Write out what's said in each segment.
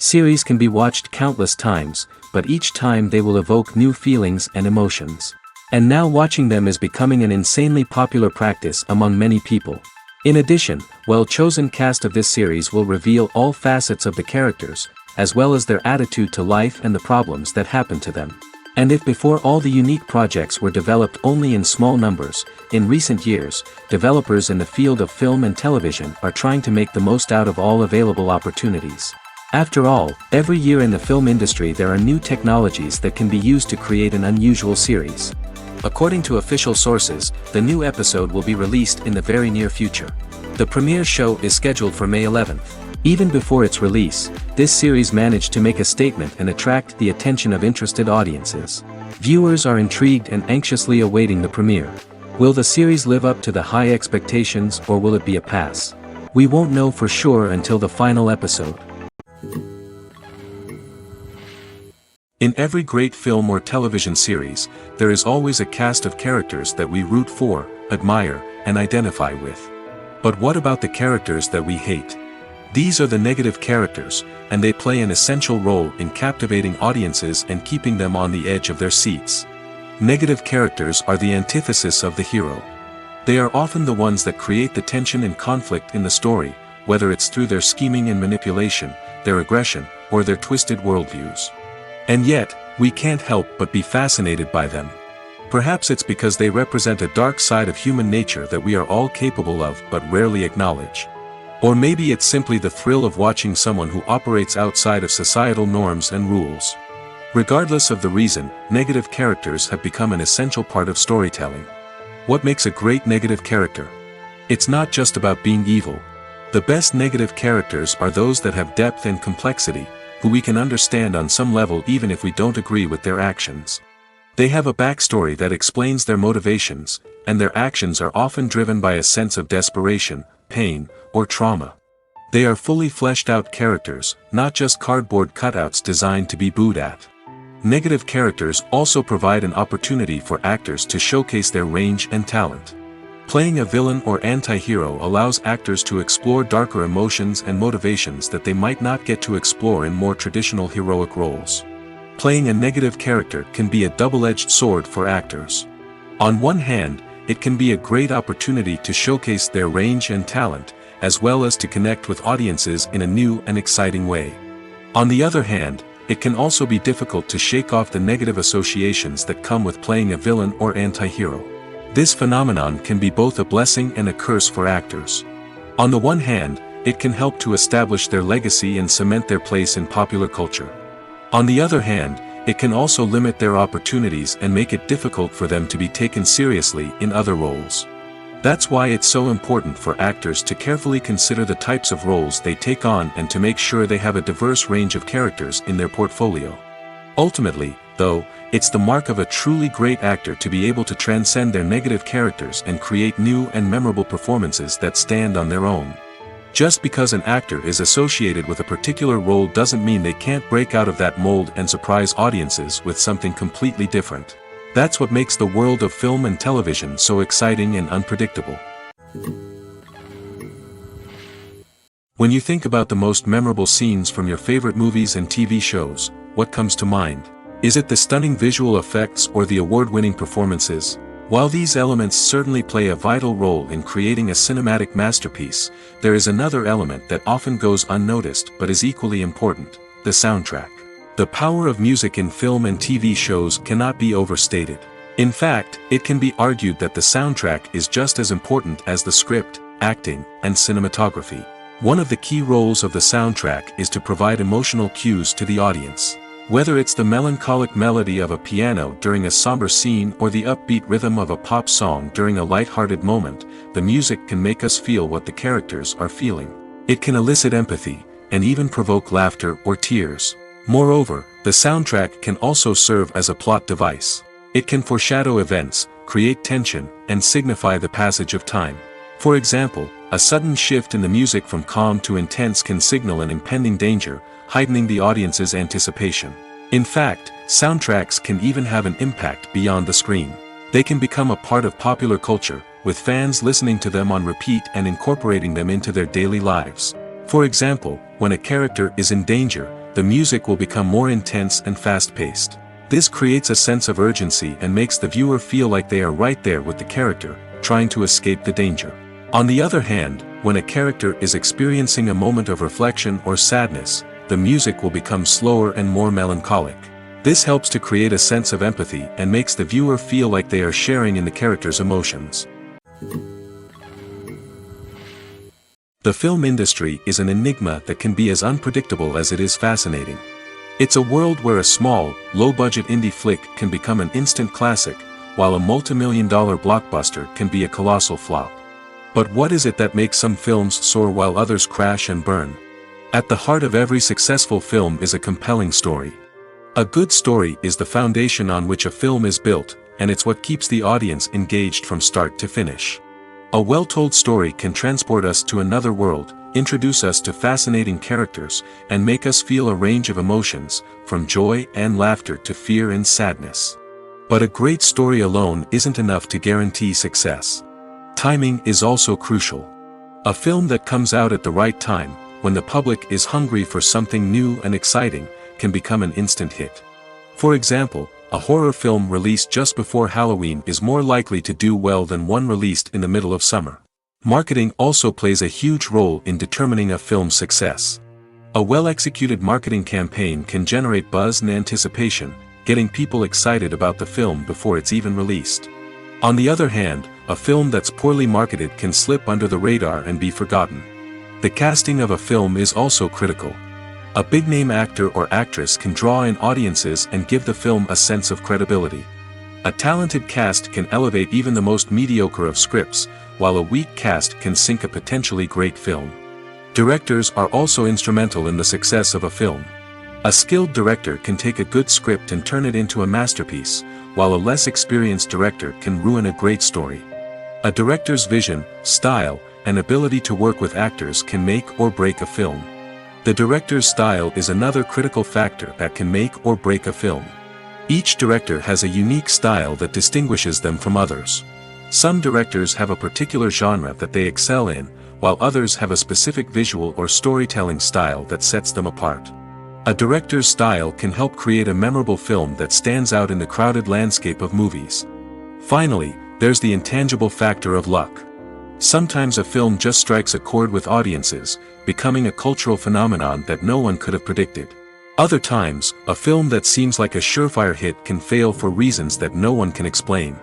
Series can be watched countless times, but each time they will evoke new feelings and emotions. And now watching them is becoming an insanely popular practice among many people. In addition, well-chosen cast of this series will reveal all facets of the characters, as well as their attitude to life and the problems that happen to them. And if before all the unique projects were developed only in small numbers, in recent years, developers in the field of film and television are trying to make the most out of all available opportunities. After all, every year in the film industry there are new technologies that can be used to create an unusual series. According to official sources, the new episode will be released in the very near future. The premiere show is scheduled for May 11th. Even before its release, this series managed to make a statement and attract the attention of interested audiences. Viewers are intrigued and anxiously awaiting the premiere. Will the series live up to the high expectations or will it be a pass? We won't know for sure until the final episode. In every great film or television series, there is always a cast of characters that we root for, admire, and identify with. But what about the characters that we hate? These are the negative characters, and they play an essential role in captivating audiences and keeping them on the edge of their seats. Negative characters are the antithesis of the hero. They are often the ones that create the tension and conflict in the story, whether it's through their scheming and manipulation, their aggression, or their twisted worldviews. And yet, we can't help but be fascinated by them. Perhaps it's because they represent a dark side of human nature that we are all capable of but rarely acknowledge. Or maybe it's simply the thrill of watching someone who operates outside of societal norms and rules. Regardless of the reason, negative characters have become an essential part of storytelling. What makes a great negative character? It's not just about being evil. The best negative characters are those that have depth and complexity, who we can understand on some level even if we don't agree with their actions. They have a backstory that explains their motivations, and their actions are often driven by a sense of desperation, pain, or trauma. They are fully fleshed out characters, not just cardboard cutouts designed to be booed at. Negative characters also provide an opportunity for actors to showcase their range and talent. Playing a villain or anti-hero allows actors to explore darker emotions and motivations that they might not get to explore in more traditional heroic roles. Playing a negative character can be a double-edged sword for actors. On one hand, it can be a great opportunity to showcase their range and talent, as well as to connect with audiences in a new and exciting way. On the other hand, it can also be difficult to shake off the negative associations that come with playing a villain or anti-hero. This phenomenon can be both a blessing and a curse for actors. On the one hand, it can help to establish their legacy and cement their place in popular culture. On the other hand, it can also limit their opportunities and make it difficult for them to be taken seriously in other roles. That's why it's so important for actors to carefully consider the types of roles they take on and to make sure they have a diverse range of characters in their portfolio. Ultimately, though, it's the mark of a truly great actor to be able to transcend their negative characters and create new and memorable performances that stand on their own. Just because an actor is associated with a particular role doesn't mean they can't break out of that mold and surprise audiences with something completely different. That's what makes the world of film and television so exciting and unpredictable. When you think about the most memorable scenes from your favorite movies and TV shows, what comes to mind? Is it the stunning visual effects or the award-winning performances? While these elements certainly play a vital role in creating a cinematic masterpiece, there is another element that often goes unnoticed but is equally important: the soundtrack. The power of music in film and TV shows cannot be overstated. In fact, it can be argued that the soundtrack is just as important as the script, acting, and cinematography. One of the key roles of the soundtrack is to provide emotional cues to the audience. Whether it's the melancholic melody of a piano during a somber scene or the upbeat rhythm of a pop song during a light-hearted moment, the music can make us feel what the characters are feeling. It can elicit empathy, and even provoke laughter or tears. Moreover, the soundtrack can also serve as a plot device. It can foreshadow events, create tension, and signify the passage of time. For example, a sudden shift in the music from calm to intense can signal an impending danger, heightening the audience's anticipation. In fact, soundtracks can even have an impact beyond the screen. They can become a part of popular culture, with fans listening to them on repeat and incorporating them into their daily lives. For example, when a character is in danger, the music will become more intense and fast-paced. This creates a sense of urgency and makes the viewer feel like they are right there with the character, trying to escape the danger. On the other hand, when a character is experiencing a moment of reflection or sadness, the music will become slower and more melancholic. This helps to create a sense of empathy and makes the viewer feel like they are sharing in the character's emotions. The film industry is an enigma that can be as unpredictable as it is fascinating. It's a world where a small, low-budget indie flick can become an instant classic, while a multi-million-dollar blockbuster can be a colossal flop. But what is it that makes some films soar while others crash and burn? At the heart of every successful film is a compelling story. A good story is the foundation on which a film is built, and it's what keeps the audience engaged from start to finish. A well-told story can transport us to another world, introduce us to fascinating characters, and make us feel a range of emotions, from joy and laughter to fear and sadness. But a great story alone isn't enough to guarantee success. Timing is also crucial. A film that comes out at the right time, when the public is hungry for something new and exciting, can become an instant hit. For example, a horror film released just before Halloween is more likely to do well than one released in the middle of summer. Marketing also plays a huge role in determining a film's success. A well-executed marketing campaign can generate buzz and anticipation, getting people excited about the film before it's even released. On the other hand, a film that's poorly marketed can slip under the radar and be forgotten. The casting of a film is also critical. A big-name actor or actress can draw in audiences and give the film a sense of credibility. A talented cast can elevate even the most mediocre of scripts, while a weak cast can sink a potentially great film. Directors are also instrumental in the success of a film. A skilled director can take a good script and turn it into a masterpiece, while a less experienced director can ruin a great story. A director's vision, style, and ability to work with actors can make or break a film. The director's style is another critical factor that can make or break a film. Each director has a unique style that distinguishes them from others. Some directors have a particular genre that they excel in, while others have a specific visual or storytelling style that sets them apart. A director's style can help create a memorable film that stands out in the crowded landscape of movies. Finally, there's the intangible factor of luck. Sometimes a film just strikes a chord with audiences, becoming a cultural phenomenon that no one could have predicted. Other times, a film that seems like a surefire hit can fail for reasons that no one can explain.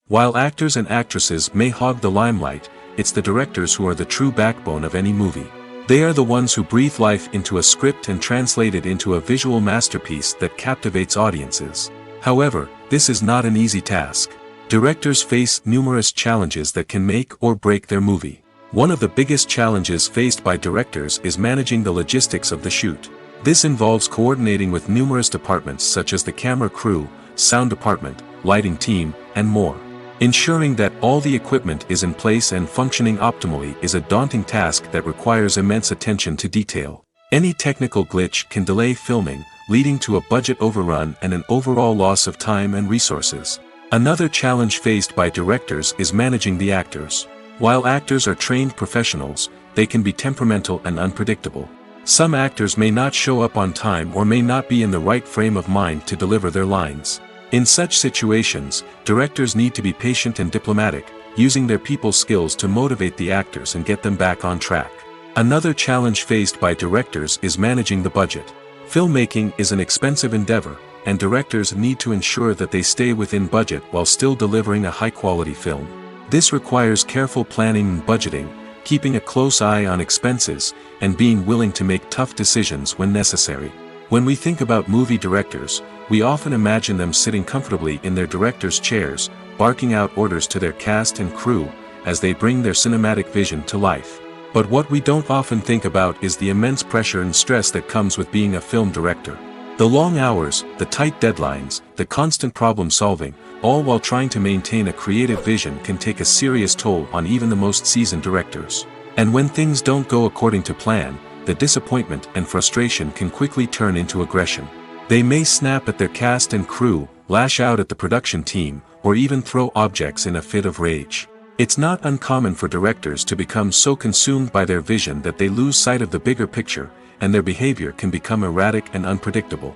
While actors and actresses may hog the limelight, it's the directors who are the true backbone of any movie. They are the ones who breathe life into a script and translate it into a visual masterpiece that captivates audiences. However, this is not an easy task. Directors face numerous challenges that can make or break their movie. One of the biggest challenges faced by directors is managing the logistics of the shoot. This involves coordinating with numerous departments such as the camera crew, sound department, lighting team, and more. Ensuring that all the equipment is in place and functioning optimally is a daunting task that requires immense attention to detail. Any technical glitch can delay filming, leading to a budget overrun and an overall loss of time and resources. Another challenge faced by directors is managing the actors. While actors are trained professionals, they can be temperamental and unpredictable. Some actors may not show up on time or may not be in the right frame of mind to deliver their lines. In such situations, directors need to be patient and diplomatic, using their people skills to motivate the actors and get them back on track. Another challenge faced by directors is managing the budget. Filmmaking is an expensive endeavor, and directors need to ensure that they stay within budget while still delivering a high-quality film. This requires careful planning and budgeting, keeping a close eye on expenses, and being willing to make tough decisions when necessary. When we think about movie directors, we often imagine them sitting comfortably in their director's chairs, barking out orders to their cast and crew, as they bring their cinematic vision to life. But what we don't often think about is the immense pressure and stress that comes with being a film director. The long hours, the tight deadlines, the constant problem-solving, all while trying to maintain a creative vision can take a serious toll on even the most seasoned directors. And when things don't go according to plan, the disappointment and frustration can quickly turn into aggression. They may snap at their cast and crew, lash out at the production team, or even throw objects in a fit of rage. It's not uncommon for directors to become so consumed by their vision that they lose sight of the bigger picture, and their behavior can become erratic and unpredictable.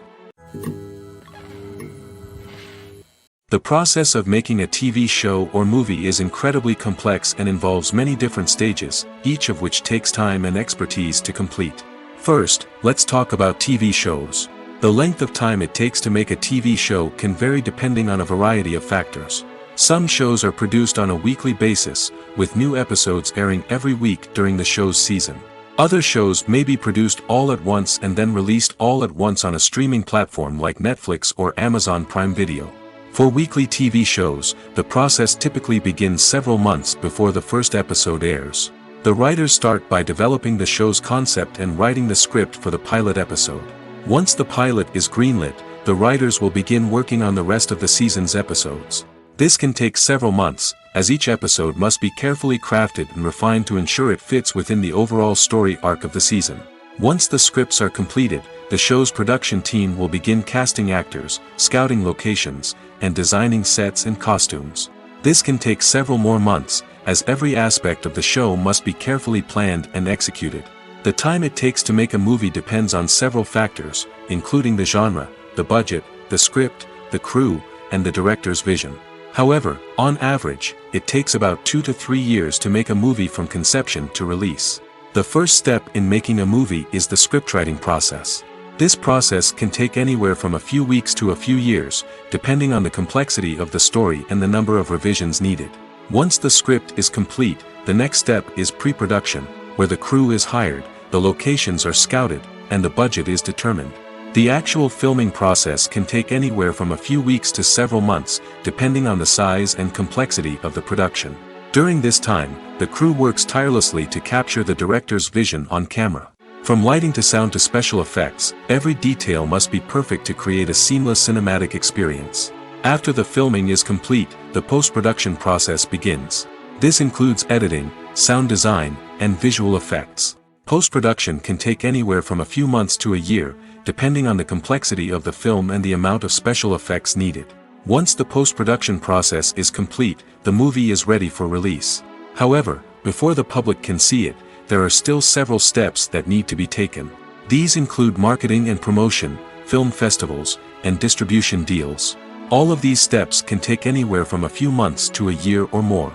The process of making a TV show or movie is incredibly complex and involves many different stages, each of which takes time and expertise to complete. First, let's talk about TV shows. The length of time it takes to make a TV show can vary depending on a variety of factors. Some shows are produced on a weekly basis, with new episodes airing every week during the show's season. Other shows may be produced all at once and then released all at once on a streaming platform like Netflix or Amazon Prime Video. For weekly TV shows, the process typically begins several months before the first episode airs. The writers start by developing the show's concept and writing the script for the pilot episode. Once the pilot is greenlit, the writers will begin working on the rest of the season's episodes. This can take several months, as each episode must be carefully crafted and refined to ensure it fits within the overall story arc of the season. Once the scripts are completed, the show's production team will begin casting actors, scouting locations, and designing sets and costumes. This can take several more months, as every aspect of the show must be carefully planned and executed. The time it takes to make a movie depends on several factors, including the genre, the budget, the script, the crew, and the director's vision. However, on average, it takes about 2 to 3 years to make a movie from conception to release. The first step in making a movie is the scriptwriting process. This process can take anywhere from a few weeks to a few years, depending on the complexity of the story and the number of revisions needed. Once the script is complete, the next step is pre-production, where the crew is hired, the locations are scouted, and the budget is determined. The actual filming process can take anywhere from a few weeks to several months, depending on the size and complexity of the production. During this time, the crew works tirelessly to capture the director's vision on camera. From lighting to sound to special effects, every detail must be perfect to create a seamless cinematic experience. After the filming is complete, the post-production process begins. This includes editing, sound design, and visual effects. Post-production can take anywhere from a few months to a year, depending on the complexity of the film and the amount of special effects needed. Once the post-production process is complete, the movie is ready for release. However, before the public can see it, there are still several steps that need to be taken. These include marketing and promotion, film festivals, and distribution deals. All of these steps can take anywhere from a few months to a year or more.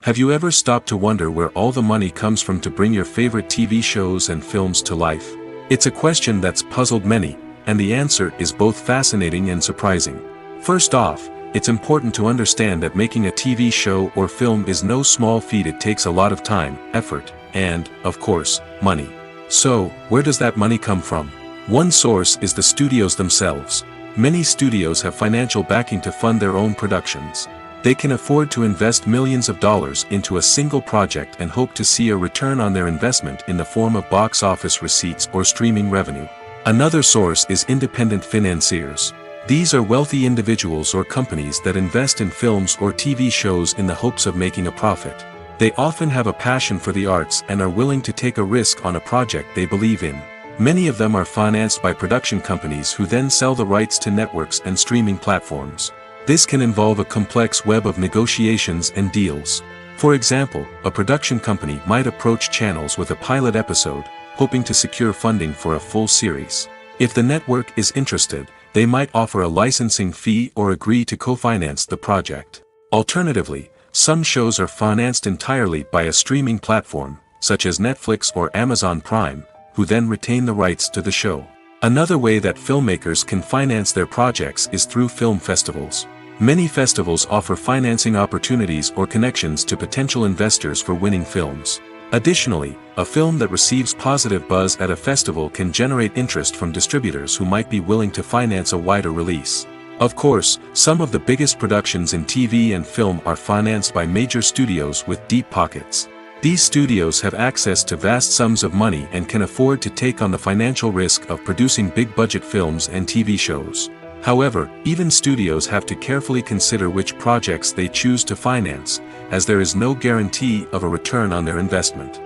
Have you ever stopped to wonder where all the money comes from to bring your favorite TV shows and films to life? It's a question that's puzzled many, and the answer is both fascinating and surprising. First off, it's important to understand that making a TV show or film is no small feat. It takes a lot of time, effort, and, of course, money. So, where does that money come from? One source is the studios themselves. Many studios have financial backing to fund their own productions. They can afford to invest millions of dollars into a single project and hope to see a return on their investment in the form of box office receipts or streaming revenue. Another source is independent financiers. These are wealthy individuals or companies that invest in films or TV shows in the hopes of making a profit. They often have a passion for the arts and are willing to take a risk on a project they believe in. Many of them are financed by production companies who then sell the rights to networks and streaming platforms. This can involve a complex web of negotiations and deals. For example, a production company might approach channels with a pilot episode, hoping to secure funding for a full series. If the network is interested, they might offer a licensing fee or agree to co-finance the project. Alternatively, some shows are financed entirely by a streaming platform, such as Netflix or Amazon Prime, who then retain the rights to the show. Another way that filmmakers can finance their projects is through film festivals. Many festivals offer financing opportunities or connections to potential investors for winning films. Additionally, a film that receives positive buzz at a festival can generate interest from distributors who might be willing to finance a wider release. Of course, some of the biggest productions in TV and film are financed by major studios with deep pockets. These studios have access to vast sums of money and can afford to take on the financial risk of producing big-budget films and TV shows. However, even studios have to carefully consider which projects they choose to finance, as there is no guarantee of a return on their investment.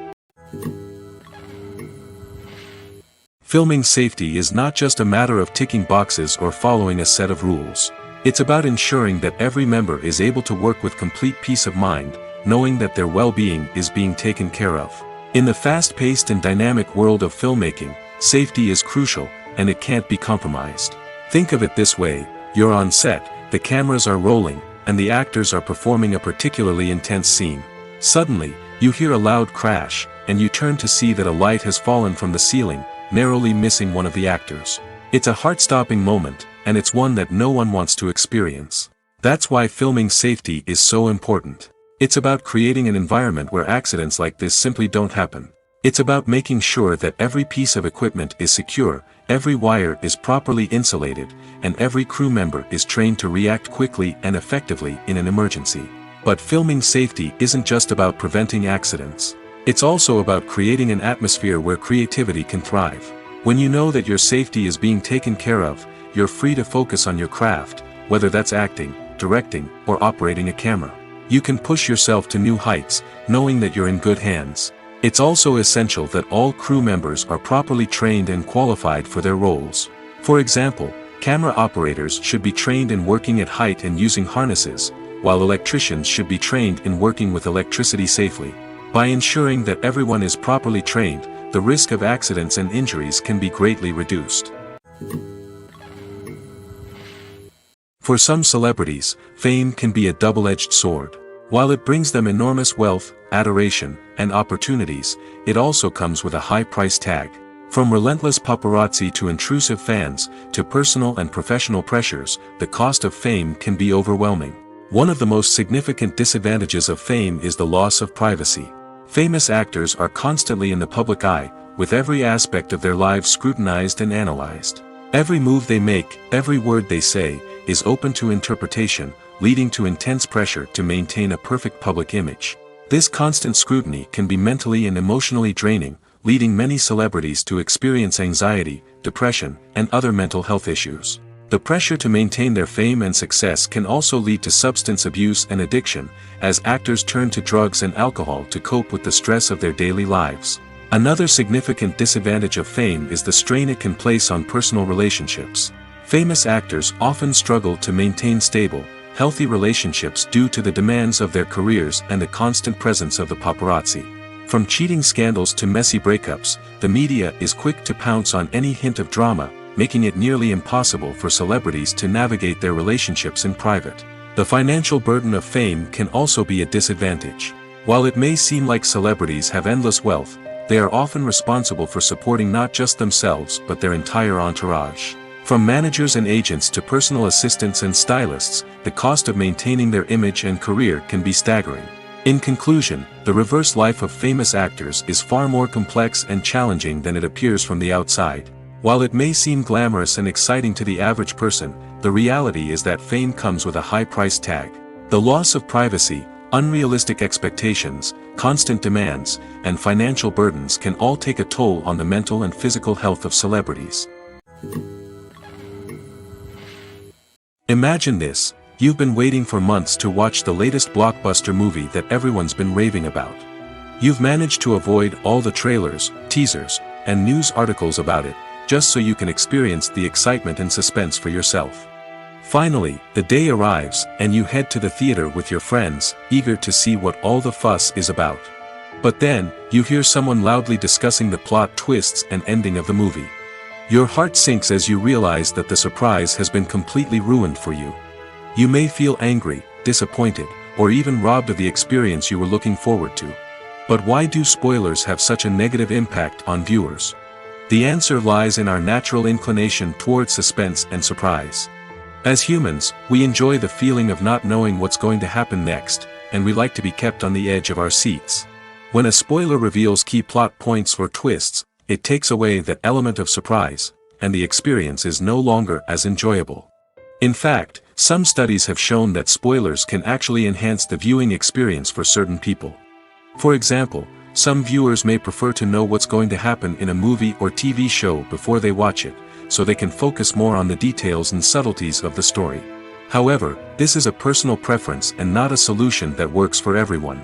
Filming safety is not just a matter of ticking boxes or following a set of rules. It's about ensuring that every member is able to work with complete peace of mind, knowing that their well-being is being taken care of. In the fast-paced and dynamic world of filmmaking, safety is crucial, and it can't be compromised. Think of it this way: you're on set, the cameras are rolling, and the actors are performing a particularly intense scene. Suddenly, you hear a loud crash, and you turn to see that a light has fallen from the ceiling, narrowly missing one of the actors. It's a heart-stopping moment, and it's one that no one wants to experience. That's why filming safety is so important. It's about creating an environment where accidents like this simply don't happen. It's about making sure that every piece of equipment is secure, every wire is properly insulated, and every crew member is trained to react quickly and effectively in an emergency. But filming safety isn't just about preventing accidents. It's also about creating an atmosphere where creativity can thrive. When you know that your safety is being taken care of, you're free to focus on your craft, whether that's acting, directing, or operating a camera. You can push yourself to new heights, knowing that you're in good hands. It's also essential that all crew members are properly trained and qualified for their roles. For example, camera operators should be trained in working at height and using harnesses, while electricians should be trained in working with electricity safely. By ensuring that everyone is properly trained, the risk of accidents and injuries can be greatly reduced. For some celebrities, fame can be a double-edged sword. While it brings them enormous wealth, adoration, and opportunities, it also comes with a high price tag. From relentless paparazzi to intrusive fans, to personal and professional pressures, the cost of fame can be overwhelming. One of the most significant disadvantages of fame is the loss of privacy. Famous actors are constantly in the public eye, with every aspect of their lives scrutinized and analyzed. Every move they make, every word they say, is open to interpretation, leading to intense pressure to maintain a perfect public image. This constant scrutiny can be mentally and emotionally draining, leading many celebrities to experience anxiety, depression, and other mental health issues. The pressure to maintain their fame and success can also lead to substance abuse and addiction, as actors turn to drugs and alcohol to cope with the stress of their daily lives. Another significant disadvantage of fame is the strain it can place on personal relationships. Famous actors often struggle to maintain stable, healthy relationships due to the demands of their careers and the constant presence of the paparazzi. From cheating scandals to messy breakups, the media is quick to pounce on any hint of drama, making it nearly impossible for celebrities to navigate their relationships in private. The financial burden of fame can also be a disadvantage. While it may seem like celebrities have endless wealth, they are often responsible for supporting not just themselves but their entire entourage. From managers and agents to personal assistants and stylists, the cost of maintaining their image and career can be staggering. In conclusion, the reverse life of famous actors is far more complex and challenging than it appears from the outside. While it may seem glamorous and exciting to the average person, the reality is that fame comes with a high price tag. The loss of privacy, unrealistic expectations, constant demands, and financial burdens can all take a toll on the mental and physical health of celebrities. Imagine this: you've been waiting for months to watch the latest blockbuster movie that everyone's been raving about. You've managed to avoid all the trailers, teasers, and news articles about it, just so you can experience the excitement and suspense for yourself. Finally, the day arrives, and you head to the theater with your friends, eager to see what all the fuss is about. But then, you hear someone loudly discussing the plot twists and ending of the movie. Your heart sinks as you realize that the surprise has been completely ruined for you. You may feel angry, disappointed, or even robbed of the experience you were looking forward to. But why do spoilers have such a negative impact on viewers? The answer lies in our natural inclination towards suspense and surprise. As humans, we enjoy the feeling of not knowing what's going to happen next, and we like to be kept on the edge of our seats. When a spoiler reveals key plot points or twists, it takes away that element of surprise, and the experience is no longer as enjoyable. In fact, some studies have shown that spoilers can actually enhance the viewing experience for certain people. For example, some viewers may prefer to know what's going to happen in a movie or TV show before they watch it, so they can focus more on the details and subtleties of the story. However, this is a personal preference and not a solution that works for everyone.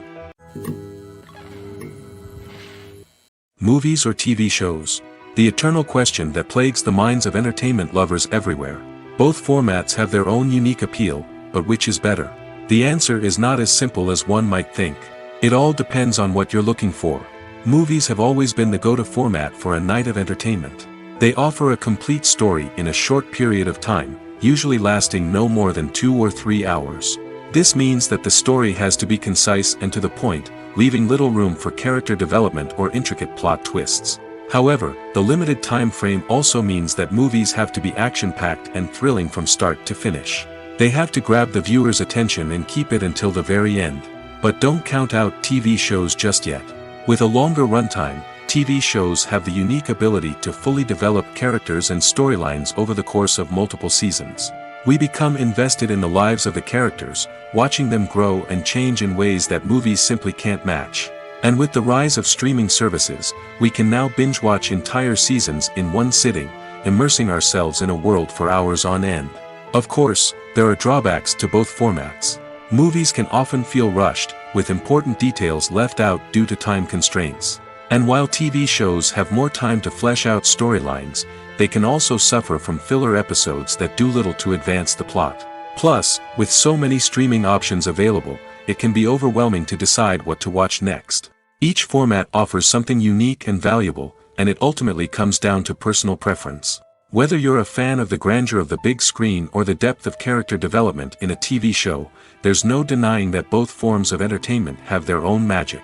Movies or TV shows? The eternal question that plagues the minds of entertainment lovers everywhere. Both formats have their own unique appeal, but which is better? The answer is not as simple as one might think. It all depends on what you're looking for. Movies have always been the go-to format for a night of entertainment. They offer a complete story in a short period of time, usually lasting no more than 2 or 3 hours. This means that the story has to be concise and to the point, leaving little room for character development or intricate plot twists. However, the limited time frame also means that movies have to be action-packed and thrilling from start to finish. They have to grab the viewer's attention and keep it until the very end. But don't count out TV shows just yet. With a longer runtime, TV shows have the unique ability to fully develop characters and storylines over the course of multiple seasons. We become invested in the lives of the characters, watching them grow and change in ways that movies simply can't match. And with the rise of streaming services, we can now binge-watch entire seasons in one sitting, immersing ourselves in a world for hours on end. Of course, there are drawbacks to both formats. Movies can often feel rushed, with important details left out due to time constraints. And while TV shows have more time to flesh out storylines, they can also suffer from filler episodes that do little to advance the plot. Plus, with so many streaming options available, it can be overwhelming to decide what to watch next. Each format offers something unique and valuable, and it ultimately comes down to personal preference. Whether you're a fan of the grandeur of the big screen or the depth of character development in a TV show, there's no denying that both forms of entertainment have their own magic.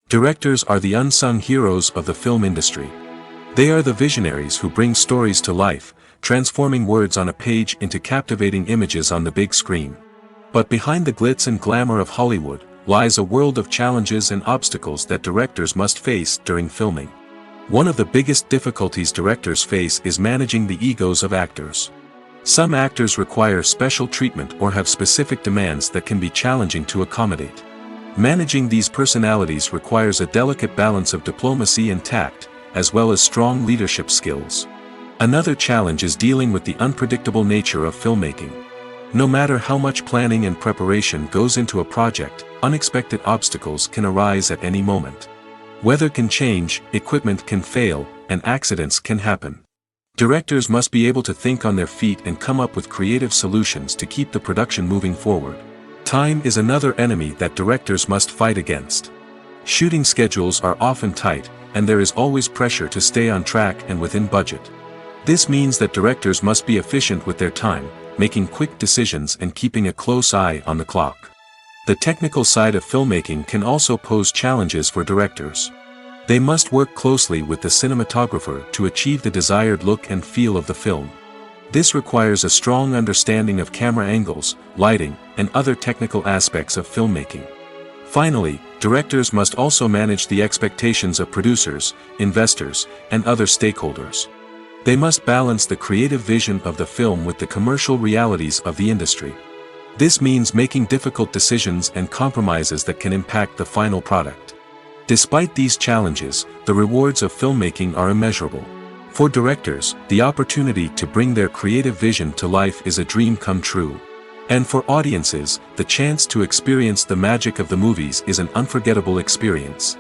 Directors are the unsung heroes of the film industry. They are the visionaries who bring stories to life, transforming words on a page into captivating images on the big screen. But behind the glitz and glamour of Hollywood, lies a world of challenges and obstacles that directors must face during filming. One of the biggest difficulties directors face is managing the egos of actors. Some actors require special treatment or have specific demands that can be challenging to accommodate. Managing these personalities requires a delicate balance of diplomacy and tact, as well as strong leadership skills. Another challenge is dealing with the unpredictable nature of filmmaking. No matter how much planning and preparation goes into a project, unexpected obstacles can arise at any moment. Weather can change, equipment can fail, and accidents can happen. Directors must be able to think on their feet and come up with creative solutions to keep the production moving forward. Time is another enemy that directors must fight against. Shooting schedules are often tight, and there is always pressure to stay on track and within budget. This means that directors must be efficient with their time, making quick decisions and keeping a close eye on the clock. The technical side of filmmaking can also pose challenges for directors. They must work closely with the cinematographer to achieve the desired look and feel of the film. This requires a strong understanding of camera angles, lighting, and other technical aspects of filmmaking. Finally, directors must also manage the expectations of producers, investors, and other stakeholders. They must balance the creative vision of the film with the commercial realities of the industry. This means making difficult decisions and compromises that can impact the final product. Despite these challenges, the rewards of filmmaking are immeasurable. For directors, the opportunity to bring their creative vision to life is a dream come true. And for audiences, the chance to experience the magic of the movies is an unforgettable experience.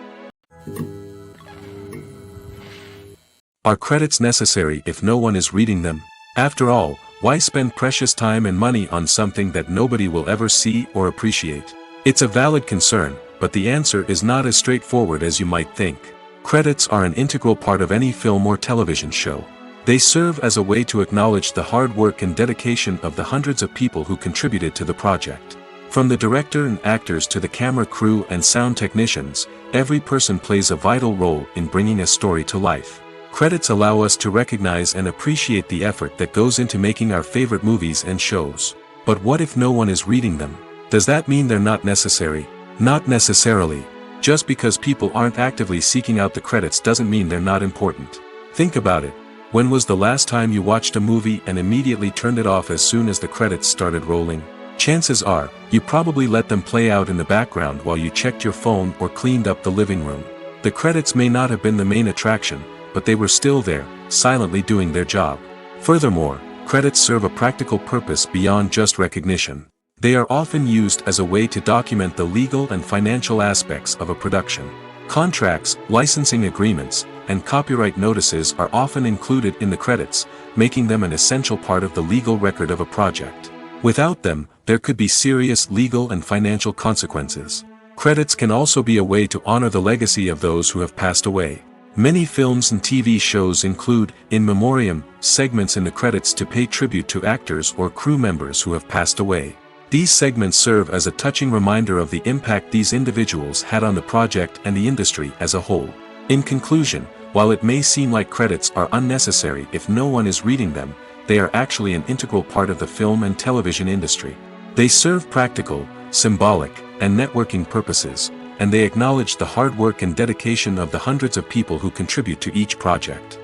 Are credits necessary if no one is reading them? After all, why spend precious time and money on something that nobody will ever see or appreciate? It's a valid concern, but the answer is not as straightforward as you might think. Credits are an integral part of any film or television show. They serve as a way to acknowledge the hard work and dedication of the hundreds of people who contributed to the project. From the director and actors to the camera crew and sound technicians, every person plays a vital role in bringing a story to life. Credits allow us to recognize and appreciate the effort that goes into making our favorite movies and shows. But what if no one is reading them? Does that mean they're not necessary? Not necessarily. Just because people aren't actively seeking out the credits doesn't mean they're not important. Think about it. When was the last time you watched a movie and immediately turned it off as soon as the credits started rolling? Chances are, you probably let them play out in the background while you checked your phone or cleaned up the living room. The credits may not have been the main attraction, but they were still there, silently doing their job. Furthermore, credits serve a practical purpose beyond just recognition. They are often used as a way to document the legal and financial aspects of a production. Contracts, licensing agreements, and copyright notices are often included in the credits, making them an essential part of the legal record of a project. Without them, there could be serious legal and financial consequences. Credits can also be a way to honor the legacy of those who have passed away. Many films and TV shows include, in memoriam, segments in the credits to pay tribute to actors or crew members who have passed away. These segments serve as a touching reminder of the impact these individuals had on the project and the industry as a whole. In conclusion, while it may seem like credits are unnecessary if no one is reading them, they are actually an integral part of the film and television industry. They serve practical, symbolic, and networking purposes, and they acknowledge the hard work and dedication of the hundreds of people who contribute to each project.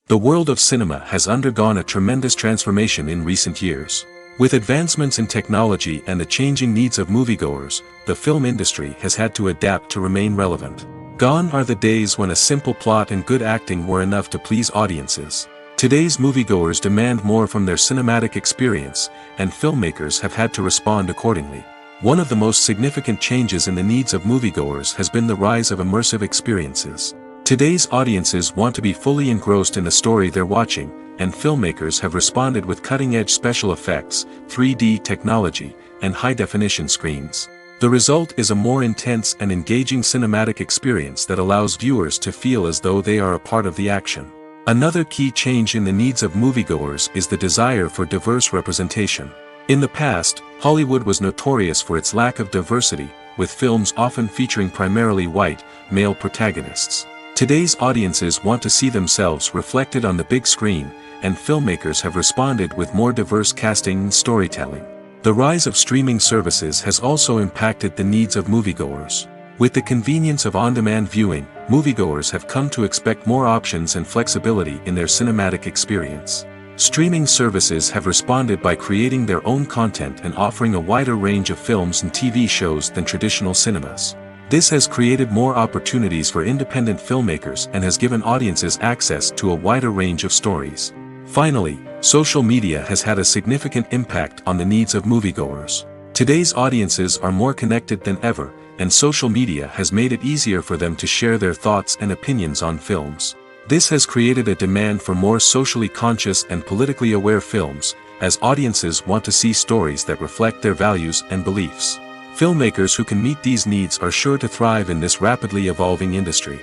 The world of cinema has undergone a tremendous transformation in recent years. With advancements in technology and the changing needs of moviegoers, the film industry has had to adapt to remain relevant. Gone are the days when a simple plot and good acting were enough to please audiences. Today's moviegoers demand more from their cinematic experience, and filmmakers have had to respond accordingly. One of the most significant changes in the needs of moviegoers has been the rise of immersive experiences. Today's audiences want to be fully engrossed in the story they're watching, and filmmakers have responded with cutting-edge special effects, 3D technology, and high-definition screens. The result is a more intense and engaging cinematic experience that allows viewers to feel as though they are a part of the action. Another key change in the needs of moviegoers is the desire for diverse representation. In the past, Hollywood was notorious for its lack of diversity, with films often featuring primarily white, male protagonists. Today's audiences want to see themselves reflected on the big screen, and filmmakers have responded with more diverse casting and storytelling. The rise of streaming services has also impacted the needs of moviegoers. With the convenience of on-demand viewing, moviegoers have come to expect more options and flexibility in their cinematic experience. Streaming services have responded by creating their own content and offering a wider range of films and TV shows than traditional cinemas. This has created more opportunities for independent filmmakers and has given audiences access to a wider range of stories. Finally, social media has had a significant impact on the needs of moviegoers. Today's audiences are more connected than ever, and social media has made it easier for them to share their thoughts and opinions on films. This has created a demand for more socially conscious and politically aware films, as audiences want to see stories that reflect their values and beliefs. Filmmakers who can meet these needs are sure to thrive in this rapidly evolving industry.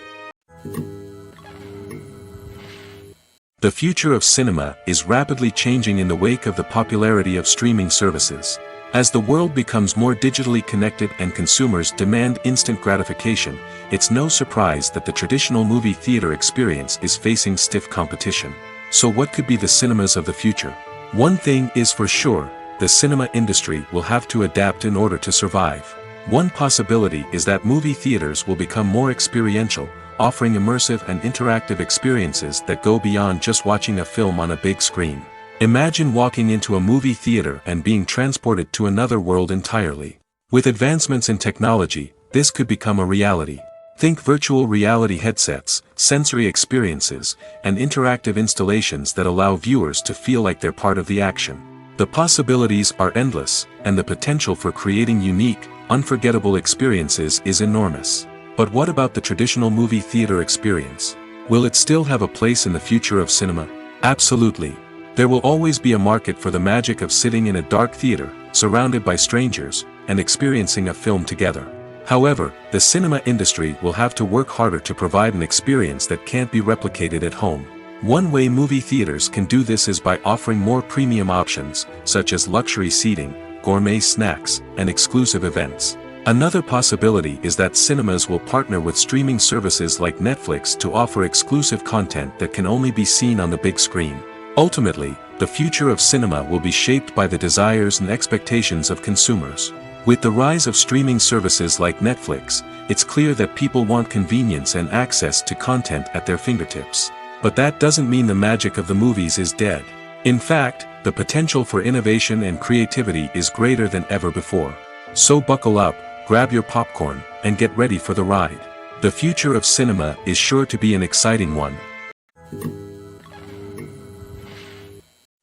The future of cinema is rapidly changing in the wake of the popularity of streaming services. As the world becomes more digitally connected and consumers demand instant gratification, it's no surprise that the traditional movie theater experience is facing stiff competition. So what could be the cinemas of the future? One thing is for sure, the cinema industry will have to adapt in order to survive. One possibility is that movie theaters will become more experiential, offering immersive and interactive experiences that go beyond just watching a film on a big screen. Imagine walking into a movie theater and being transported to another world entirely. With advancements in technology, this could become a reality. Think virtual reality headsets, sensory experiences, and interactive installations that allow viewers to feel like they're part of the action. The possibilities are endless, and the potential for creating unique, unforgettable experiences is enormous. But what about the traditional movie theater experience? Will it still have a place in the future of cinema? Absolutely. There will always be a market for the magic of sitting in a dark theater, surrounded by strangers, and experiencing a film together. However, the cinema industry will have to work harder to provide an experience that can't be replicated at home. One way movie theaters can do this is by offering more premium options, such as luxury seating, gourmet snacks, and exclusive events. Another possibility is that cinemas will partner with streaming services like Netflix to offer exclusive content that can only be seen on the big screen. Ultimately, the future of cinema will be shaped by the desires and expectations of consumers. With the rise of streaming services like Netflix, it's clear that people want convenience and access to content at their fingertips. But that doesn't mean the magic of the movies is dead. In fact, the potential for innovation and creativity is greater than ever before. So buckle up, grab your popcorn, and get ready for the ride. The future of cinema is sure to be an exciting one.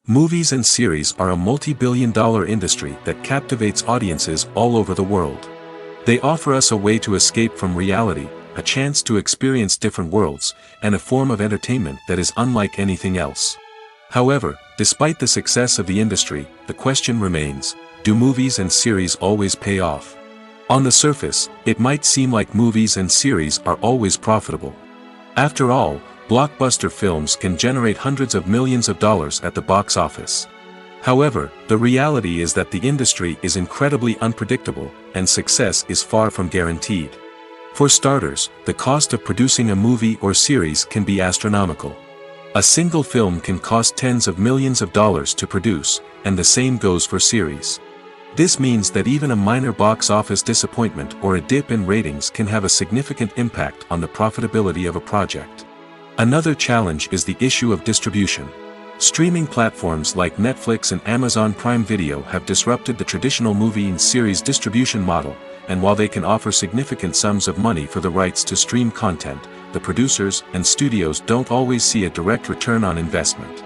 Movies and series are a multi-billion-dollar industry that captivates audiences all over the world. They offer us a way to escape from reality, a chance to experience different worlds, and a form of entertainment that is unlike anything else. However, despite the success of the industry, the question remains, do movies and series always pay off? On the surface, it might seem like movies and series are always profitable. After all, blockbuster films can generate hundreds of millions of dollars at the box office. However, the reality is that the industry is incredibly unpredictable, and success is far from guaranteed. For starters, the cost of producing a movie or series can be astronomical. A single film can cost tens of millions of dollars to produce, and the same goes for series. This means that even a minor box office disappointment or a dip in ratings can have a significant impact on the profitability of a project. Another challenge is the issue of distribution. Streaming platforms like Netflix and Amazon Prime Video have disrupted the traditional movie and series distribution model, and while they can offer significant sums of money for the rights to stream content, the producers and studios don't always see a direct return on investment.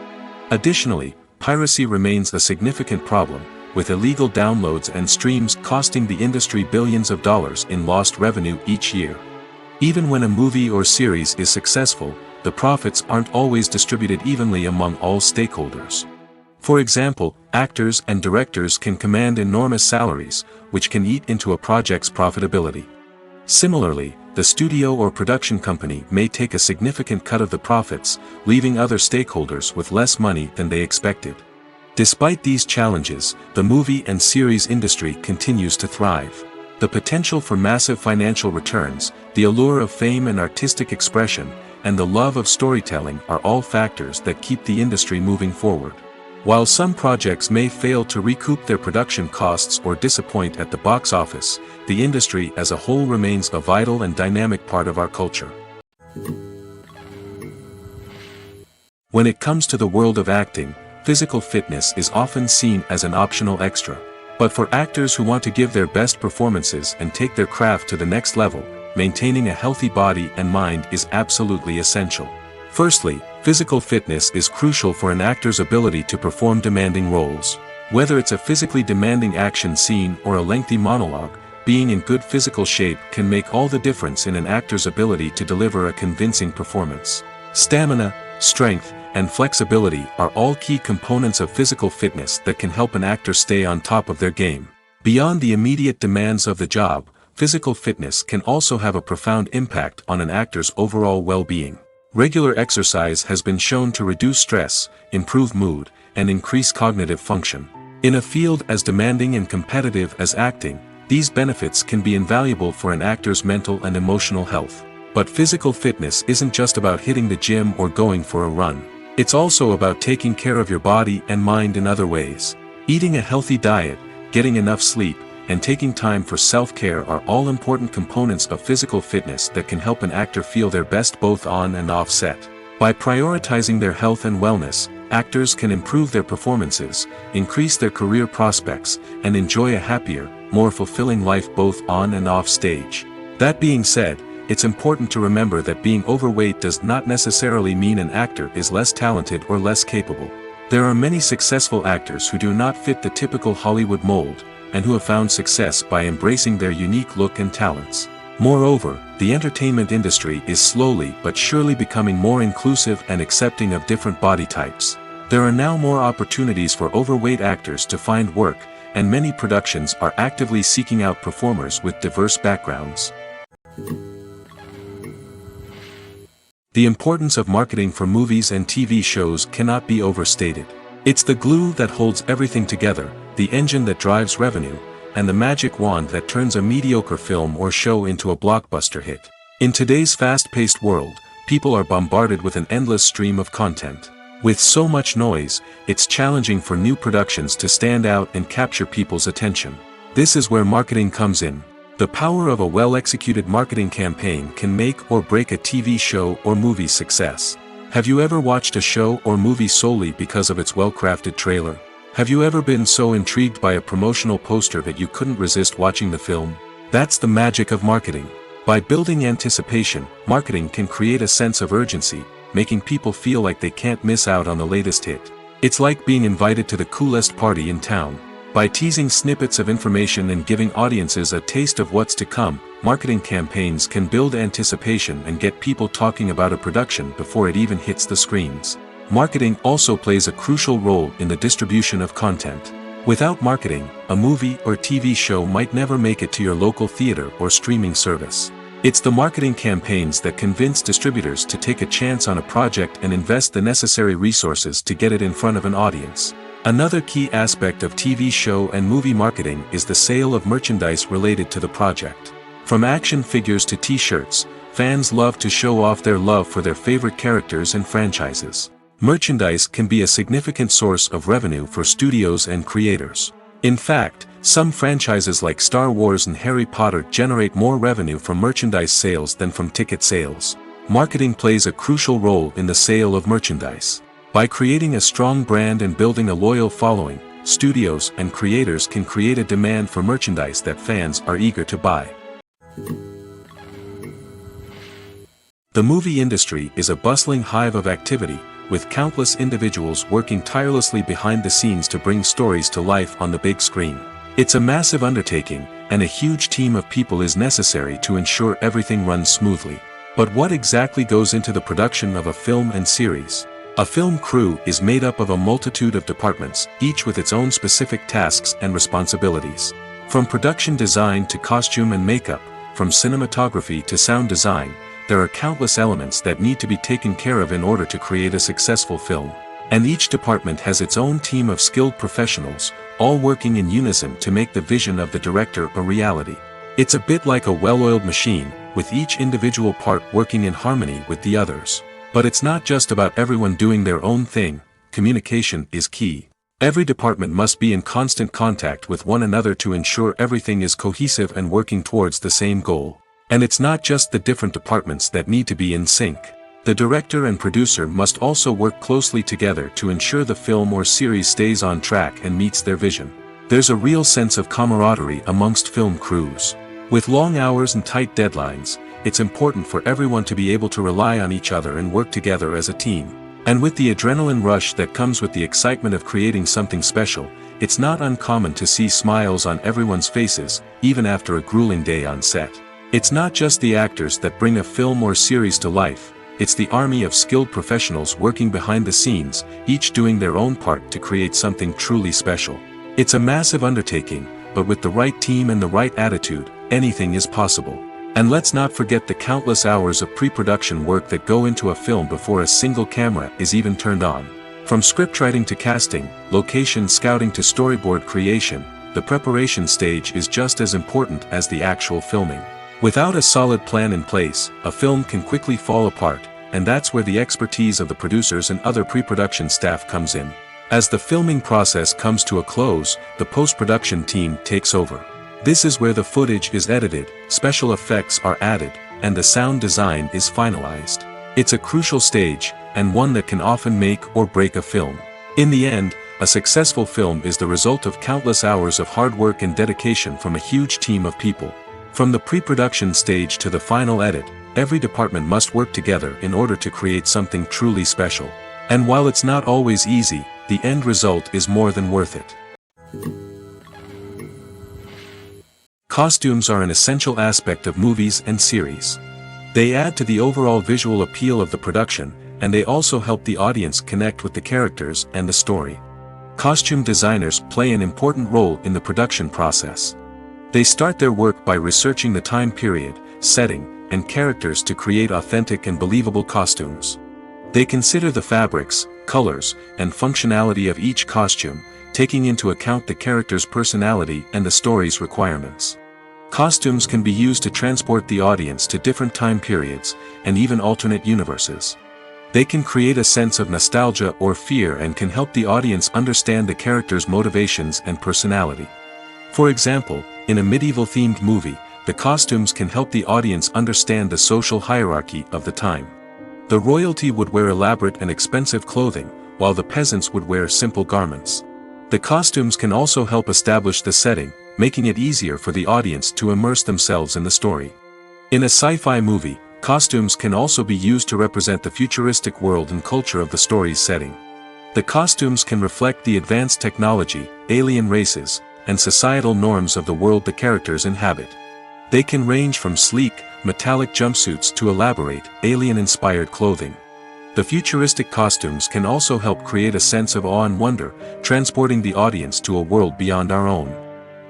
Additionally, piracy remains a significant problem, with illegal downloads and streams costing the industry billions of dollars in lost revenue each year. Even when a movie or series is successful, the profits aren't always distributed evenly among all stakeholders. For example, actors and directors can command enormous salaries, which can eat into a project's profitability. Similarly, the studio or production company may take a significant cut of the profits, leaving other stakeholders with less money than they expected. Despite these challenges, the movie and series industry continues to thrive. The potential for massive financial returns, the allure of fame and artistic expression, and the love of storytelling are all factors that keep the industry moving forward. While some projects may fail to recoup their production costs or disappoint at the box office, the industry as a whole remains a vital and dynamic part of our culture. When it comes to the world of acting, physical fitness is often seen as an optional extra. But for actors who want to give their best performances and take their craft to the next level, maintaining a healthy body and mind is absolutely essential. Firstly, physical fitness is crucial for an actor's ability to perform demanding roles. Whether it's a physically demanding action scene or a lengthy monologue, being in good physical shape can make all the difference in an actor's ability to deliver a convincing performance. Stamina, strength, and flexibility are all key components of physical fitness that can help an actor stay on top of their game. Beyond the immediate demands of the job, physical fitness can also have a profound impact on an actor's overall well-being. Regular exercise has been shown to reduce stress, improve mood, and increase cognitive function. In a field as demanding and competitive as acting, these benefits can be invaluable for an actor's mental and emotional health. But physical fitness isn't just about hitting the gym or going for a run. It's also about taking care of your body and mind in other ways. Eating a healthy diet, getting enough sleep, and taking time for self-care are all important components of physical fitness that can help an actor feel their best both on and off set. By prioritizing their health and wellness, actors can improve their performances, increase their career prospects, and enjoy a happier, more fulfilling life both on and off stage. That being said, it's important to remember that being overweight does not necessarily mean an actor is less talented or less capable. There are many successful actors who do not fit the typical Hollywood mold, and who have found success by embracing their unique look and talents. Moreover, the entertainment industry is slowly but surely becoming more inclusive and accepting of different body types. There are now more opportunities for overweight actors to find work, and many productions are actively seeking out performers with diverse backgrounds. The importance of marketing for movies and TV shows cannot be overstated. It's the glue that holds everything together, the engine that drives revenue, and the magic wand that turns a mediocre film or show into a blockbuster hit. In today's fast-paced world, people are bombarded with an endless stream of content. With so much noise, it's challenging for new productions to stand out and capture people's attention. This is where marketing comes in. The power of a well-executed marketing campaign can make or break a TV show or movie's success. Have you ever watched a show or movie solely because of its well-crafted trailer? Have you ever been so intrigued by a promotional poster that you couldn't resist watching the film? That's the magic of marketing. By building anticipation, marketing can create a sense of urgency, making people feel like they can't miss out on the latest hit. It's like being invited to the coolest party in town. By teasing snippets of information and giving audiences a taste of what's to come, marketing campaigns can build anticipation and get people talking about a production before it even hits the screens. Marketing also plays a crucial role in the distribution of content. Without marketing, a movie or TV show might never make it to your local theater or streaming service. It's the marketing campaigns that convince distributors to take a chance on a project and invest the necessary resources to get it in front of an audience. Another key aspect of TV show and movie marketing is the sale of merchandise related to the project. From action figures to t-shirts, fans love to show off their love for their favorite characters and franchises. Merchandise can be a significant source of revenue for studios and creators. In fact, some franchises like Star Wars and Harry Potter generate more revenue from merchandise sales than from ticket sales. Marketing plays a crucial role in the sale of merchandise. By creating a strong brand and building a loyal following, studios and creators can create a demand for merchandise that fans are eager to buy. The movie industry is a bustling hive of activity, with countless individuals working tirelessly behind the scenes to bring stories to life on the big screen. It's a massive undertaking, and a huge team of people is necessary to ensure everything runs smoothly. But what exactly goes into the production of a film and series? A film crew is made up of a multitude of departments, each with its own specific tasks and responsibilities. From production design to costume and makeup, from cinematography to sound design, there are countless elements that need to be taken care of in order to create a successful film. And each department has its own team of skilled professionals, all working in unison to make the vision of the director a reality. It's a bit like a well-oiled machine, with each individual part working in harmony with the others. But it's not just about everyone doing their own thing. Communication is key. Every department must be in constant contact with one another to ensure everything is cohesive and working towards the same goal. And it's not just the different departments that need to be in sync. The director and producer must also work closely together to ensure the film or series stays on track and meets their vision. There's a real sense of camaraderie amongst film crews. With long hours and tight deadlines, it's important for everyone to be able to rely on each other and work together as a team. And with the adrenaline rush that comes with the excitement of creating something special, it's not uncommon to see smiles on everyone's faces, even after a grueling day on set. It's not just the actors that bring a film or series to life, it's the army of skilled professionals working behind the scenes, each doing their own part to create something truly special. It's a massive undertaking, but with the right team and the right attitude, anything is possible. And let's not forget the countless hours of pre-production work that go into a film before a single camera is even turned on. From scriptwriting to casting, location scouting to storyboard creation, the preparation stage is just as important as the actual filming. Without a solid plan in place, a film can quickly fall apart, and that's where the expertise of the producers and other pre-production staff comes in. As the filming process comes to a close, the post-production team takes over. This is where the footage is edited, special effects are added, and the sound design is finalized. It's a crucial stage, and one that can often make or break a film. In the end, a successful film is the result of countless hours of hard work and dedication from a huge team of people. From the pre-production stage to the final edit, every department must work together in order to create something truly special. And while it's not always easy, the end result is more than worth it. Costumes are an essential aspect of movies and series. They add to the overall visual appeal of the production, and they also help the audience connect with the characters and the story. Costume designers play an important role in the production process. They start their work by researching the time period, setting, and characters to create authentic and believable costumes. They consider the fabrics, colors, and functionality of each costume, taking into account the character's personality and the story's requirements. Costumes can be used to transport the audience to different time periods, and even alternate universes. They can create a sense of nostalgia or fear and can help the audience understand the character's motivations and personality. For example, in a medieval-themed movie, the costumes can help the audience understand the social hierarchy of the time. The royalty would wear elaborate and expensive clothing, while the peasants would wear simple garments. The costumes can also help establish the setting, making it easier for the audience to immerse themselves in the story. In a sci-fi movie, costumes can also be used to represent the futuristic world and culture of the story's setting. The costumes can reflect the advanced technology, alien races, and societal norms of the world the characters inhabit. They can range from sleek, metallic jumpsuits to elaborate, alien-inspired clothing. The futuristic costumes can also help create a sense of awe and wonder, transporting the audience to a world beyond our own.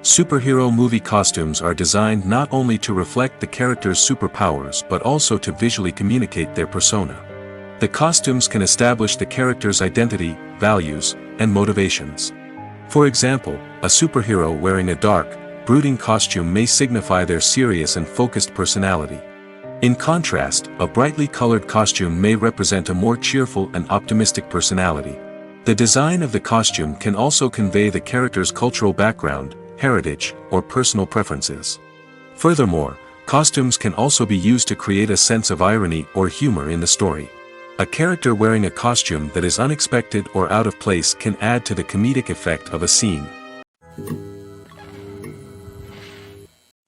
Superhero movie costumes are designed not only to reflect the character's superpowers but also to visually communicate their persona. The costumes can establish the character's identity, values, and motivations. For example, a superhero wearing a dark, brooding costume may signify their serious and focused personality. In contrast, a brightly colored costume may represent a more cheerful and optimistic personality. The design of the costume can also convey the character's cultural background, heritage, or personal preferences. Furthermore, costumes can also be used to create a sense of irony or humor in the story. A character wearing a costume that is unexpected or out of place can add to the comedic effect of a scene.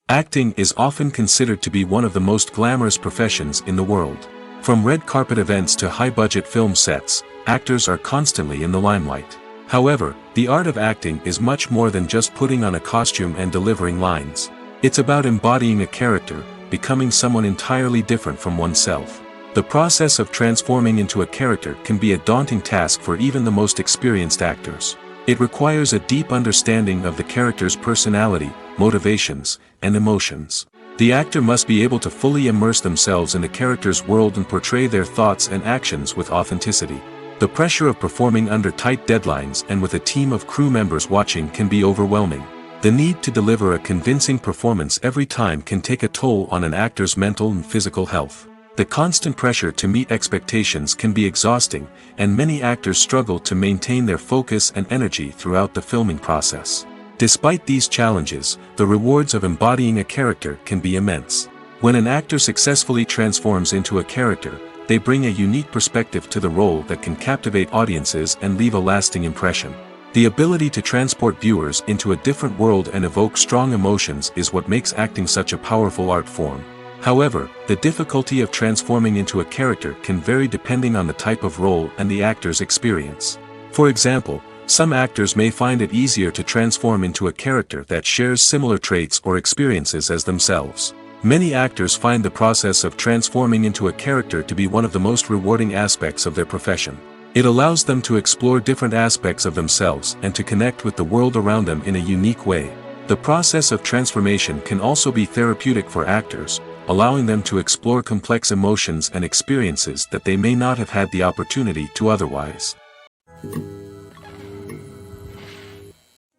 Acting is often considered to be one of the most glamorous professions in the world. From red carpet events to high-budget film sets, actors are constantly in the limelight. However, the art of acting is much more than just putting on a costume and delivering lines. It's about embodying a character, becoming someone entirely different from oneself. The process of transforming into a character can be a daunting task for even the most experienced actors. It requires a deep understanding of the character's personality, motivations, and emotions. The actor must be able to fully immerse themselves in the character's world and portray their thoughts and actions with authenticity. The pressure of performing under tight deadlines and with a team of crew members watching can be overwhelming. The need to deliver a convincing performance every time can take a toll on an actor's mental and physical health. The constant pressure to meet expectations can be exhausting, and many actors struggle to maintain their focus and energy throughout the filming process. Despite these challenges, the rewards of embodying a character can be immense. When an actor successfully transforms into a character, they bring a unique perspective to the role that can captivate audiences and leave a lasting impression. The ability to transport viewers into a different world and evoke strong emotions is what makes acting such a powerful art form. However, the difficulty of transforming into a character can vary depending on the type of role and the actor's experience. For example, some actors may find it easier to transform into a character that shares similar traits or experiences as themselves. Many actors find the process of transforming into a character to be one of the most rewarding aspects of their profession. It allows them to explore different aspects of themselves and to connect with the world around them in a unique way. The process of transformation can also be therapeutic for actors, allowing them to explore complex emotions and experiences that they may not have had the opportunity to otherwise.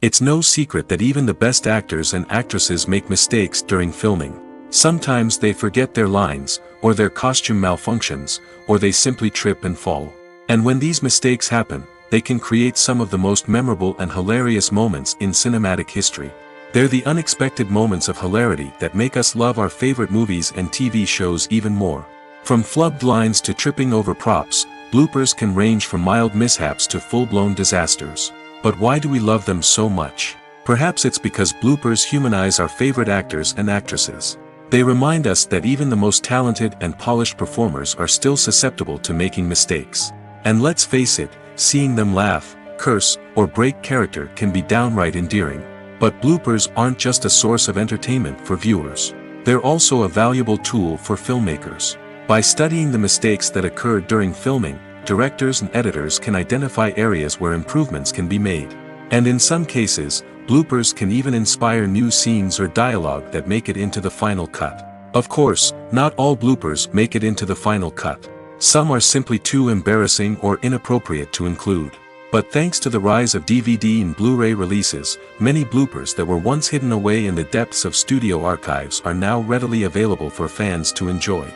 It's no secret that even the best actors and actresses make mistakes during filming. Sometimes they forget their lines, or their costume malfunctions, or they simply trip and fall. And when these mistakes happen, they can create some of the most memorable and hilarious moments in cinematic history. They're the unexpected moments of hilarity that make us love our favorite movies and TV shows even more. From flubbed lines to tripping over props, bloopers can range from mild mishaps to full-blown disasters. But why do we love them so much? Perhaps it's because bloopers humanize our favorite actors and actresses. They remind us that even the most talented and polished performers are still susceptible to making mistakes. And let's face it, seeing them laugh, curse, or break character can be downright endearing. But bloopers aren't just a source of entertainment for viewers. They're also a valuable tool for filmmakers. By studying the mistakes that occurred during filming, directors and editors can identify areas where improvements can be made. And in some cases, bloopers can even inspire new scenes or dialogue that make it into the final cut. Of course, not all bloopers make it into the final cut. Some are simply too embarrassing or inappropriate to include. But thanks to the rise of DVD and Blu-ray releases, many bloopers that were once hidden away in the depths of studio archives are now readily available for fans to enjoy.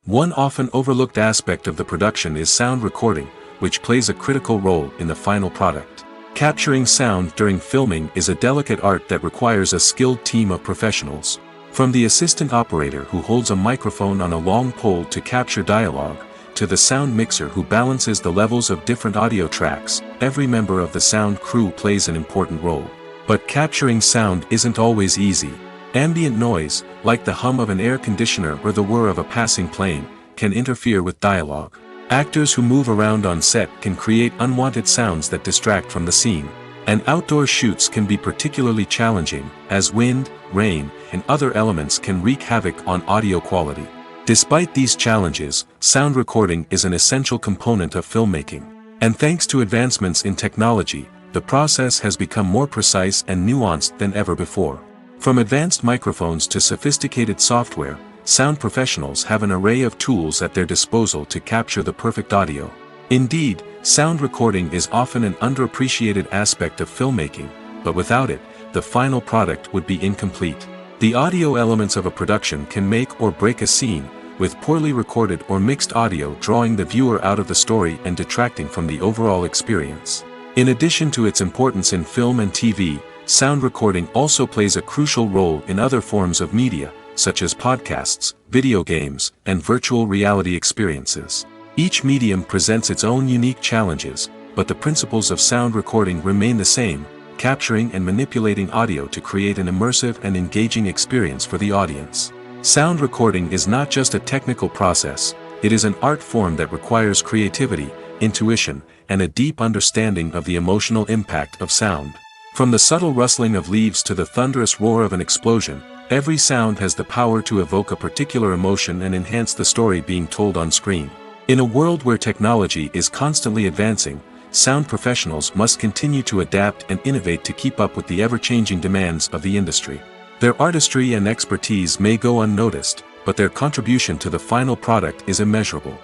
One often overlooked aspect of the production is sound recording, which plays a critical role in the final product. Capturing sound during filming is a delicate art that requires a skilled team of professionals. From the assistant operator who holds a microphone on a long pole to capture dialogue, to the sound mixer who balances the levels of different audio tracks, every member of the sound crew plays an important role. But capturing sound isn't always easy. Ambient noise, like the hum of an air conditioner or the whir of a passing plane, can interfere with dialogue. Actors who move around on set can create unwanted sounds that distract from the scene. And outdoor shoots can be particularly challenging, as wind, rain, and other elements can wreak havoc on audio quality. Despite these challenges, sound recording is an essential component of filmmaking. And thanks to advancements in technology, the process has become more precise and nuanced than ever before. From advanced microphones to sophisticated software, sound professionals have an array of tools at their disposal to capture the perfect audio. Indeed, sound recording is often an underappreciated aspect of filmmaking, but without it, the final product would be incomplete. The audio elements of a production can make or break a scene, with poorly recorded or mixed audio drawing the viewer out of the story and detracting from the overall experience. In addition to its importance in film and TV, sound recording also plays a crucial role in other forms of media, such as podcasts, video games, and virtual reality experiences. Each medium presents its own unique challenges, but the principles of sound recording remain the same, capturing and manipulating audio to create an immersive and engaging experience for the audience. Sound recording is not just a technical process, it is an art form that requires creativity, intuition, and a deep understanding of the emotional impact of sound. From the subtle rustling of leaves to the thunderous roar of an explosion, every sound has the power to evoke a particular emotion and enhance the story being told on screen. In a world where technology is constantly advancing, sound professionals must continue to adapt and innovate to keep up with the ever-changing demands of the industry. Their artistry and expertise may go unnoticed, but their contribution to the final product is immeasurable.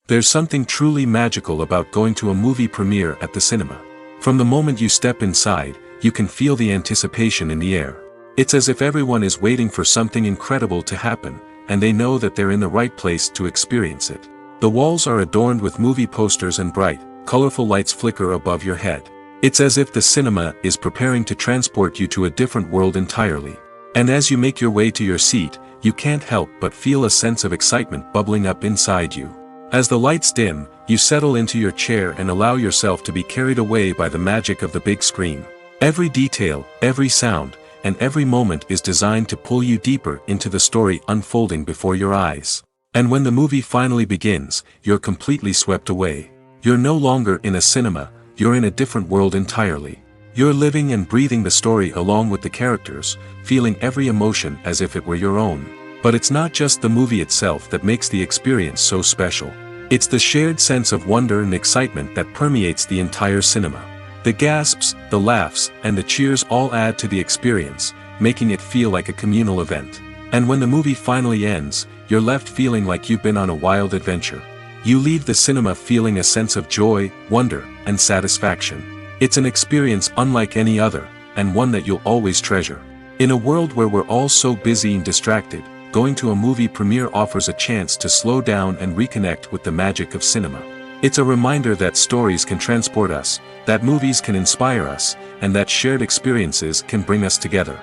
There's something truly magical about going to a movie premiere at the cinema. From the moment you step inside, you can feel the anticipation in the air. It's as if everyone is waiting for something incredible to happen, and they know that they're in the right place to experience it. The walls are adorned with movie posters and bright, colorful lights flicker above your head. It's as if the cinema is preparing to transport you to a different world entirely. And as you make your way to your seat, you can't help but feel a sense of excitement bubbling up inside you. As the lights dim, you settle into your chair and allow yourself to be carried away by the magic of the big screen. Every detail, every sound, and every moment is designed to pull you deeper into the story unfolding before your eyes. And when the movie finally begins, you're completely swept away. You're no longer in a cinema, you're in a different world entirely. You're living and breathing the story along with the characters, feeling every emotion as if it were your own. But it's not just the movie itself that makes the experience so special. It's the shared sense of wonder and excitement that permeates the entire cinema. The gasps, the laughs, and the cheers all add to the experience, making it feel like a communal event. And when the movie finally ends, you're left feeling like you've been on a wild adventure. You leave the cinema feeling a sense of joy, wonder, and satisfaction. It's an experience unlike any other, and one that you'll always treasure. In a world where we're all so busy and distracted, going to a movie premiere offers a chance to slow down and reconnect with the magic of cinema. It's a reminder that stories can transport us, that movies can inspire us, and that shared experiences can bring us together.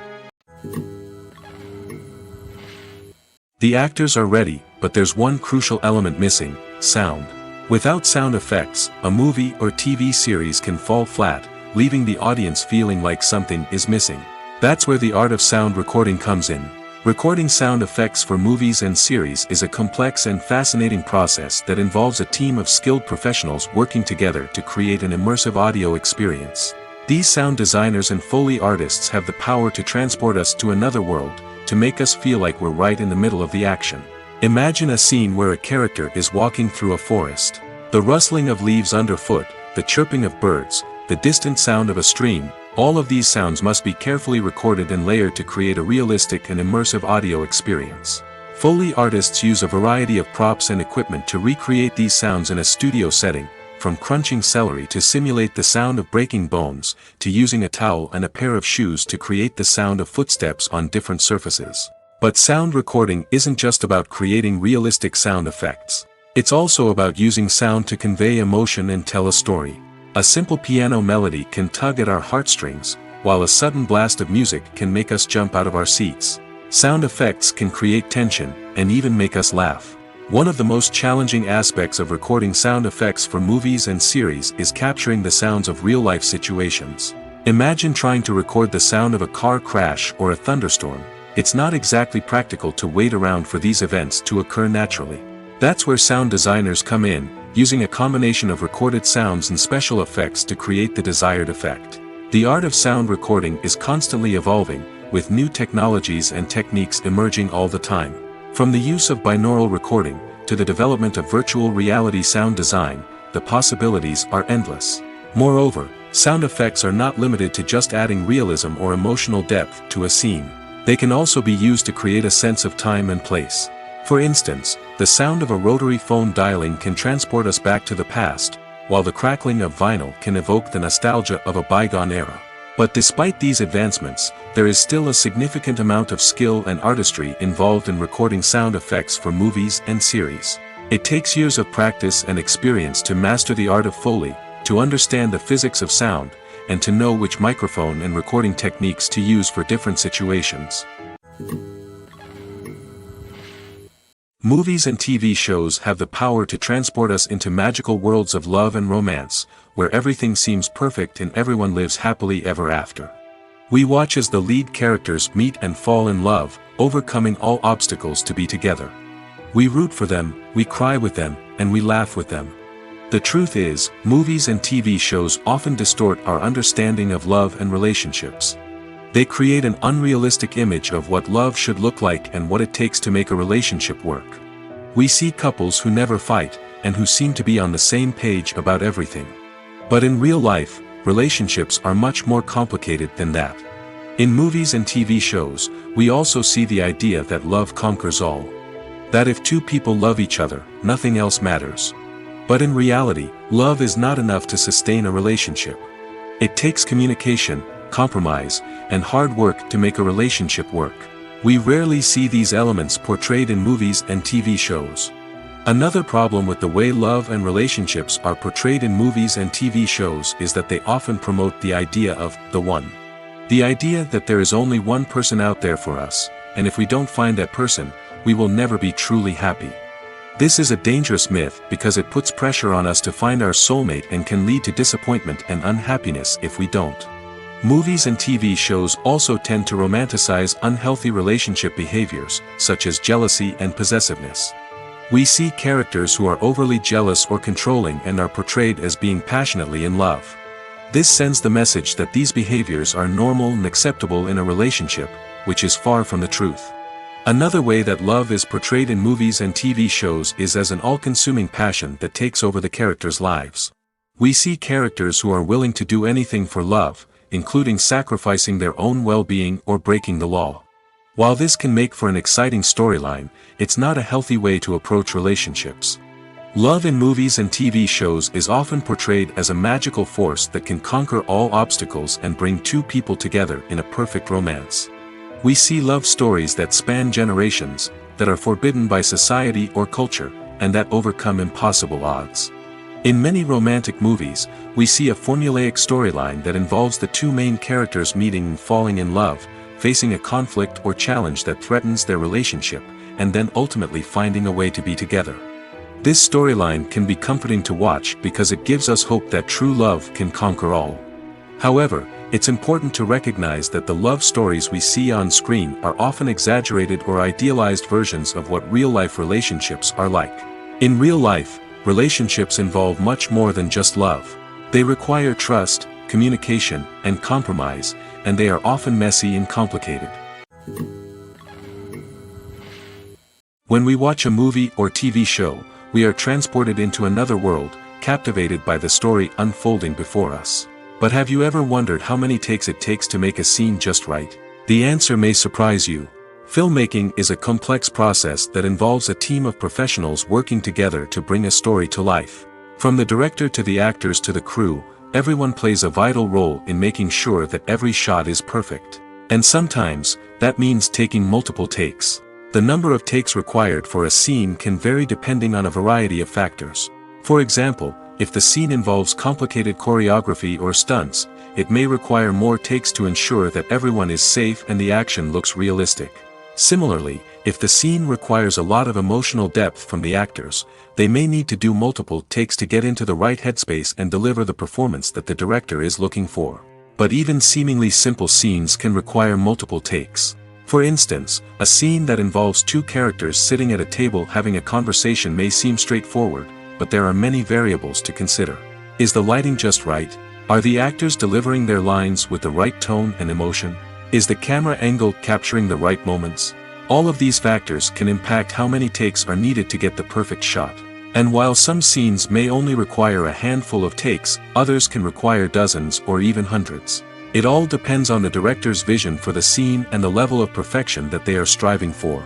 The actors are ready, but there's one crucial element missing: sound. Without sound effects, a movie or TV series can fall flat, leaving the audience feeling like something is missing. That's where the art of sound recording comes in. Recording sound effects for movies and series is a complex and fascinating process that involves a team of skilled professionals working together to create an immersive audio experience. These sound designers and Foley artists have the power to transport us to another world, to make us feel like we're right in the middle of the action. Imagine a scene where a character is walking through a forest. The rustling of leaves underfoot, the chirping of birds, the distant sound of a stream, all of these sounds must be carefully recorded and layered to create a realistic and immersive audio experience. Foley artists use a variety of props and equipment to recreate these sounds in a studio setting, from crunching celery to simulate the sound of breaking bones, to using a towel and a pair of shoes to create the sound of footsteps on different surfaces. But sound recording isn't just about creating realistic sound effects. It's also about using sound to convey emotion and tell a story. A simple piano melody can tug at our heartstrings, while a sudden blast of music can make us jump out of our seats. Sound effects can create tension, and even make us laugh. One of the most challenging aspects of recording sound effects for movies and series is capturing the sounds of real-life situations. Imagine trying to record the sound of a car crash or a thunderstorm. It's not exactly practical to wait around for these events to occur naturally. That's where sound designers come in, using a combination of recorded sounds and special effects to create the desired effect. The art of sound recording is constantly evolving, with new technologies and techniques emerging all the time. From the use of binaural recording, to the development of virtual reality sound design, the possibilities are endless. Moreover, sound effects are not limited to just adding realism or emotional depth to a scene. They can also be used to create a sense of time and place. For instance, the sound of a rotary phone dialing can transport us back to the past, while the crackling of vinyl can evoke the nostalgia of a bygone era. But despite these advancements, there is still a significant amount of skill and artistry involved in recording sound effects for movies and series. It takes years of practice and experience to master the art of Foley, to understand the physics of sound, and to know which microphone and recording techniques to use for different situations. Movies and TV shows have the power to transport us into magical worlds of love and romance, where everything seems perfect and everyone lives happily ever after. We watch as the lead characters meet and fall in love, overcoming all obstacles to be together. We root for them, we cry with them, and we laugh with them. The truth is, movies and TV shows often distort our understanding of love and relationships. They create an unrealistic image of what love should look like and what it takes to make a relationship work. We see couples who never fight, and who seem to be on the same page about everything. But in real life, relationships are much more complicated than that. In movies and TV shows, we also see the idea that love conquers all. That if two people love each other, nothing else matters. But in reality, love is not enough to sustain a relationship. It takes communication, compromise, and hard work to make a relationship work. We rarely see these elements portrayed in movies and TV shows. Another problem with the way love and relationships are portrayed in movies and TV shows is that they often promote the idea of the one. The idea that there is only one person out there for us, and if we don't find that person, we will never be truly happy. This is a dangerous myth because it puts pressure on us to find our soulmate and can lead to disappointment and unhappiness if we don't. Movies and TV shows also tend to romanticize unhealthy relationship behaviors, such as jealousy and possessiveness. We see characters who are overly jealous or controlling and are portrayed as being passionately in love. This sends the message that these behaviors are normal and acceptable in a relationship, which is far from the truth. Another way that love is portrayed in movies and TV shows is as an all-consuming passion that takes over the characters' lives. We see characters who are willing to do anything for love, including sacrificing their own well-being or breaking the law. While this can make for an exciting storyline, it's not a healthy way to approach relationships. Love in movies and TV shows is often portrayed as a magical force that can conquer all obstacles and bring two people together in a perfect romance. We see love stories that span generations, that are forbidden by society or culture, and that overcome impossible odds. In many romantic movies, we see a formulaic storyline that involves the two main characters meeting and falling in love, facing a conflict or challenge that threatens their relationship, and then ultimately finding a way to be together. This storyline can be comforting to watch because it gives us hope that true love can conquer all. However, it's important to recognize that the love stories we see on screen are often exaggerated or idealized versions of what real-life relationships are like. In real life, relationships involve much more than just love. They require trust, communication, and compromise, and they are often messy and complicated. When we watch a movie or TV show, we are transported into another world, captivated by the story unfolding before us. But have you ever wondered how many takes it takes to make a scene just right? The answer may surprise you. Filmmaking is a complex process that involves a team of professionals working together to bring a story to life. From the director to the actors to the crew, everyone plays a vital role in making sure that every shot is perfect. And sometimes, that means taking multiple takes. The number of takes required for a scene can vary depending on a variety of factors. For example, if the scene involves complicated choreography or stunts, it may require more takes to ensure that everyone is safe and the action looks realistic. Similarly, if the scene requires a lot of emotional depth from the actors, they may need to do multiple takes to get into the right headspace and deliver the performance that the director is looking for. But even seemingly simple scenes can require multiple takes. For instance, a scene that involves two characters sitting at a table having a conversation may seem straightforward, but there are many variables to consider. Is the lighting just right? Are the actors delivering their lines with the right tone and emotion? Is the camera angle capturing the right moments? All of these factors can impact how many takes are needed to get the perfect shot. And while some scenes may only require a handful of takes, others can require dozens or even hundreds. It all depends on the director's vision for the scene and the level of perfection that they are striving for.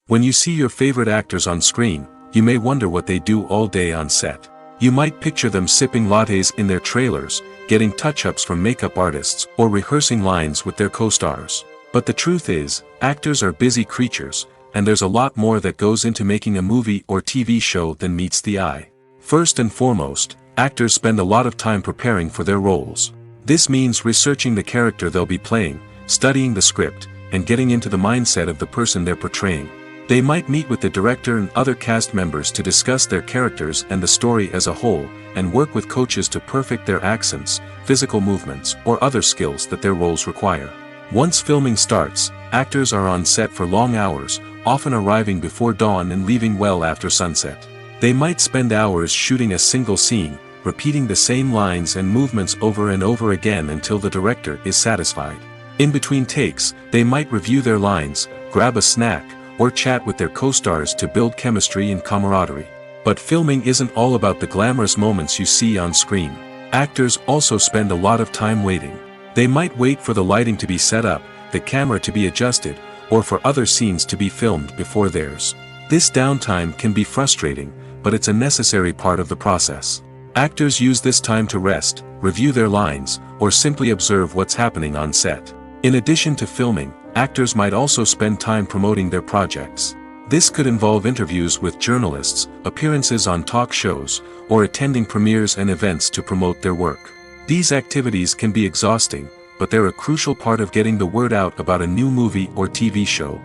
When you see your favorite actors on screen, you may wonder what they do all day on set. You might picture them sipping lattes in their trailers, getting touch-ups from makeup artists, or rehearsing lines with their co-stars. But the truth is, actors are busy creatures, and there's a lot more that goes into making a movie or TV show than meets the eye. First and foremost, actors spend a lot of time preparing for their roles. This means researching the character they'll be playing, studying the script, and getting into the mindset of the person they're portraying. They might meet with the director and other cast members to discuss their characters and the story as a whole, and work with coaches to perfect their accents, physical movements, or other skills that their roles require. Once filming starts, actors are on set for long hours, often arriving before dawn and leaving well after sunset. They might spend hours shooting a single scene, repeating the same lines and movements over and over again until the director is satisfied. In between takes, they might review their lines, grab a snack, or chat with their co-stars to build chemistry and camaraderie. But filming isn't all about the glamorous moments you see on screen. Actors also spend a lot of time waiting. They might wait for the lighting to be set up, the camera to be adjusted, or for other scenes to be filmed before theirs. This downtime can be frustrating, but it's a necessary part of the process. Actors use this time to rest, review their lines, or simply observe what's happening on set. In addition to filming, actors might also spend time promoting their projects. This could involve interviews with journalists, appearances on talk shows, or attending premieres and events to promote their work. These activities can be exhausting, but they're a crucial part of getting the word out about a new movie or TV show.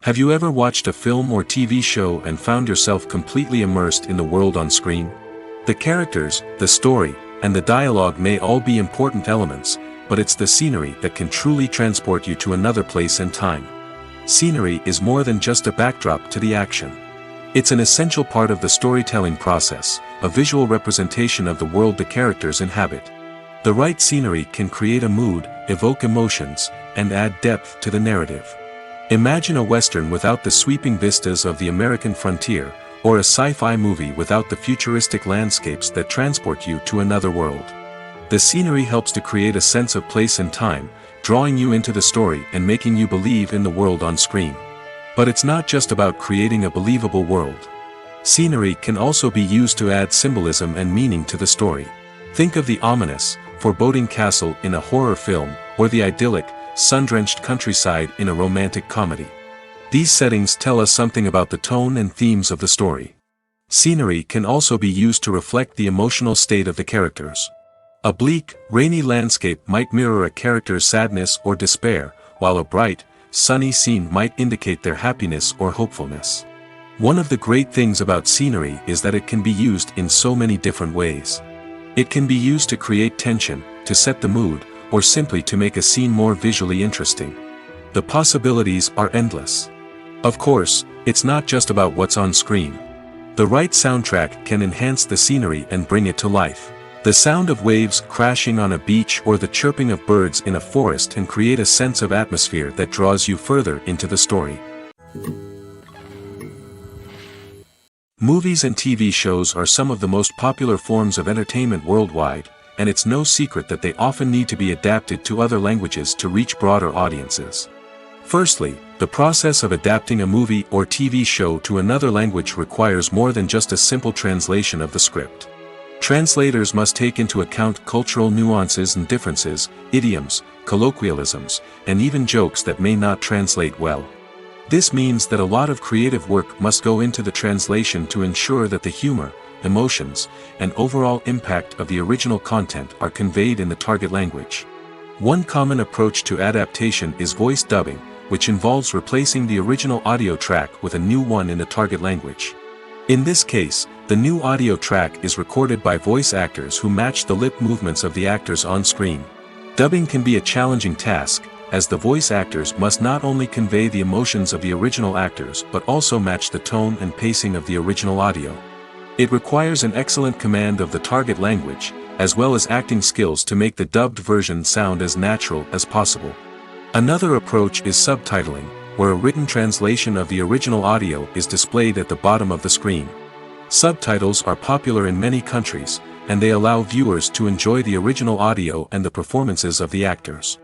Have you ever watched a film or TV show and found yourself completely immersed in the world on screen? The characters, the story, and the dialogue may all be important elements, but it's the scenery that can truly transport you to another place and time. Scenery is more than just a backdrop to the action. It's an essential part of the storytelling process, a visual representation of the world the characters inhabit. The right scenery can create a mood, evoke emotions, and add depth to the narrative. Imagine a Western without the sweeping vistas of the American frontier, or a sci-fi movie without the futuristic landscapes that transport you to another world. The scenery helps to create a sense of place and time, drawing you into the story and making you believe in the world on screen. But it's not just about creating a believable world. Scenery can also be used to add symbolism and meaning to the story. Think of the ominous, foreboding castle in a horror film, or the idyllic, sun-drenched countryside in a romantic comedy. These settings tell us something about the tone and themes of the story. Scenery can also be used to reflect the emotional state of the characters. A bleak, rainy landscape might mirror a character's sadness or despair, while a bright, sunny scene might indicate their happiness or hopefulness. One of the great things about scenery is that it can be used in so many different ways. It can be used to create tension, to set the mood, or simply to make a scene more visually interesting. The possibilities are endless. Of course, it's not just about what's on screen. The right soundtrack can enhance the scenery and bring it to life. The sound of waves crashing on a beach or the chirping of birds in a forest can create a sense of atmosphere that draws you further into the story. Movies and TV shows are some of the most popular forms of entertainment worldwide, and it's no secret that they often need to be adapted to other languages to reach broader audiences. Firstly, the process of adapting a movie or TV show to another language requires more than just a simple translation of the script. Translators must take into account cultural nuances and differences, idioms, colloquialisms, and even jokes that may not translate well. This means that a lot of creative work must go into the translation to ensure that the humor, emotions, and overall impact of the original content are conveyed in the target language. One common approach to adaptation is voice dubbing, which involves replacing the original audio track with a new one in the target language. In this case, The new audio track is recorded by voice actors who match the lip movements of the actors on screen. Dubbing can be a challenging task, as the voice actors must not only convey the emotions of the original actors but also match the tone and pacing of the original audio. It requires an excellent command of the target language, as well as acting skills to make the dubbed version sound as natural as possible. Another approach is subtitling, where a written translation of the original audio is displayed at the bottom of the screen. Subtitles are popular in many countries, and they allow viewers to enjoy the original audio and the performances of the actors.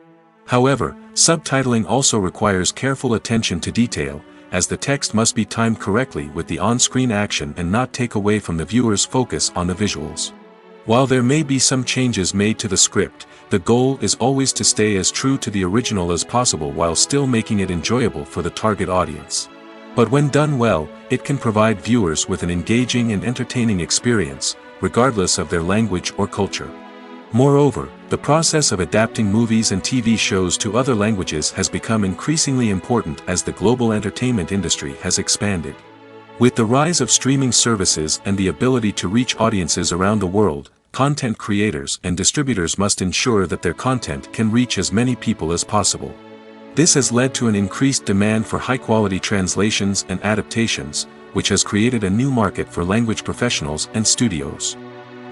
However, subtitling also requires careful attention to detail, as the text must be timed correctly with the on-screen action and not take away from the viewer's focus on the visuals. While there may be some changes made to the script, the goal is always to stay as true to the original as possible while still making it enjoyable for the target audience. But when done well, it can provide viewers with an engaging and entertaining experience, regardless of their language or culture. Moreover, the process of adapting movies and TV shows to other languages has become increasingly important as the global entertainment industry has expanded. With the rise of streaming services and the ability to reach audiences around the world, content creators and distributors must ensure that their content can reach as many people as possible. This has led to an increased demand for high-quality translations and adaptations, which has created a new market for language professionals and studios.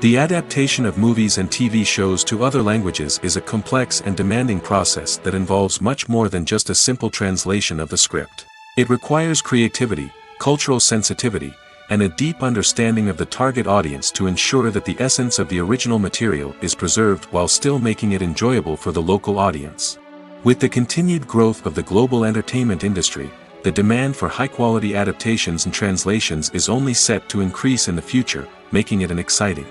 The adaptation of movies and TV shows to other languages is a complex and demanding process that involves much more than just a simple translation of the script. It requires creativity, cultural sensitivity, and a deep understanding of the target audience to ensure that the essence of the original material is preserved while still making it enjoyable for the local audience. With the continued growth of the global entertainment industry, the demand for high-quality adaptations and translations is only set to increase in the future, making it an exciting.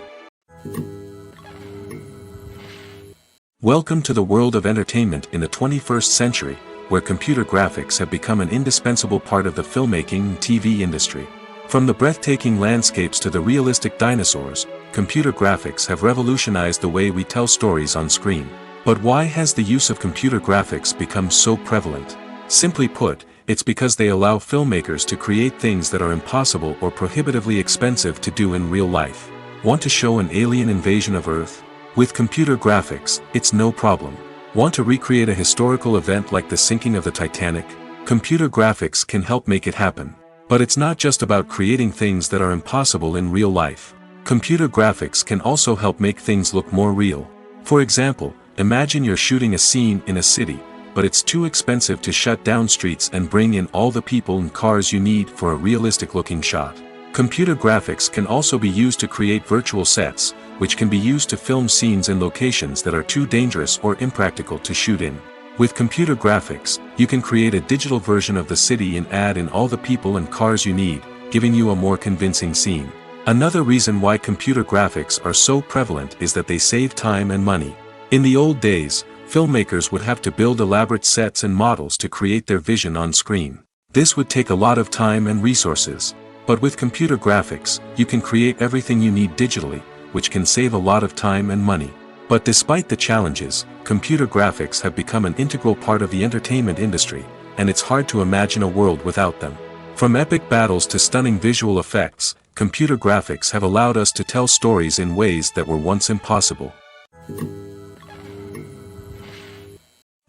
Welcome to the world of entertainment in the 21st century, where computer graphics have become an indispensable part of the filmmaking and TV industry. From the breathtaking landscapes to the realistic dinosaurs, computer graphics have revolutionized the way we tell stories on screen. But why has the use of computer graphics become so prevalent? Simply put, it's because they allow filmmakers to create things that are impossible or prohibitively expensive to do in real life. Want to show an alien invasion of Earth? With computer graphics, it's no problem. Want to recreate a historical event like the sinking of the Titanic? Computer graphics can help make it happen. But it's not just about creating things that are impossible in real life. Computer graphics can also help make things look more real. For example, imagine you're shooting a scene in a city, but it's too expensive to shut down streets and bring in all the people and cars you need for a realistic-looking shot. Computer graphics can also be used to create virtual sets, which can be used to film scenes in locations that are too dangerous or impractical to shoot in. With computer graphics, you can create a digital version of the city and add in all the people and cars you need, giving you a more convincing scene. Another reason why computer graphics are so prevalent is that they save time and money. In the old days, filmmakers would have to build elaborate sets and models to create their vision on screen. This would take a lot of time and resources. But with computer graphics, you can create everything you need digitally, which can save a lot of time and money. But despite the challenges, computer graphics have become an integral part of the entertainment industry, and it's hard to imagine a world without them. From epic battles to stunning visual effects, computer graphics have allowed us to tell stories in ways that were once impossible.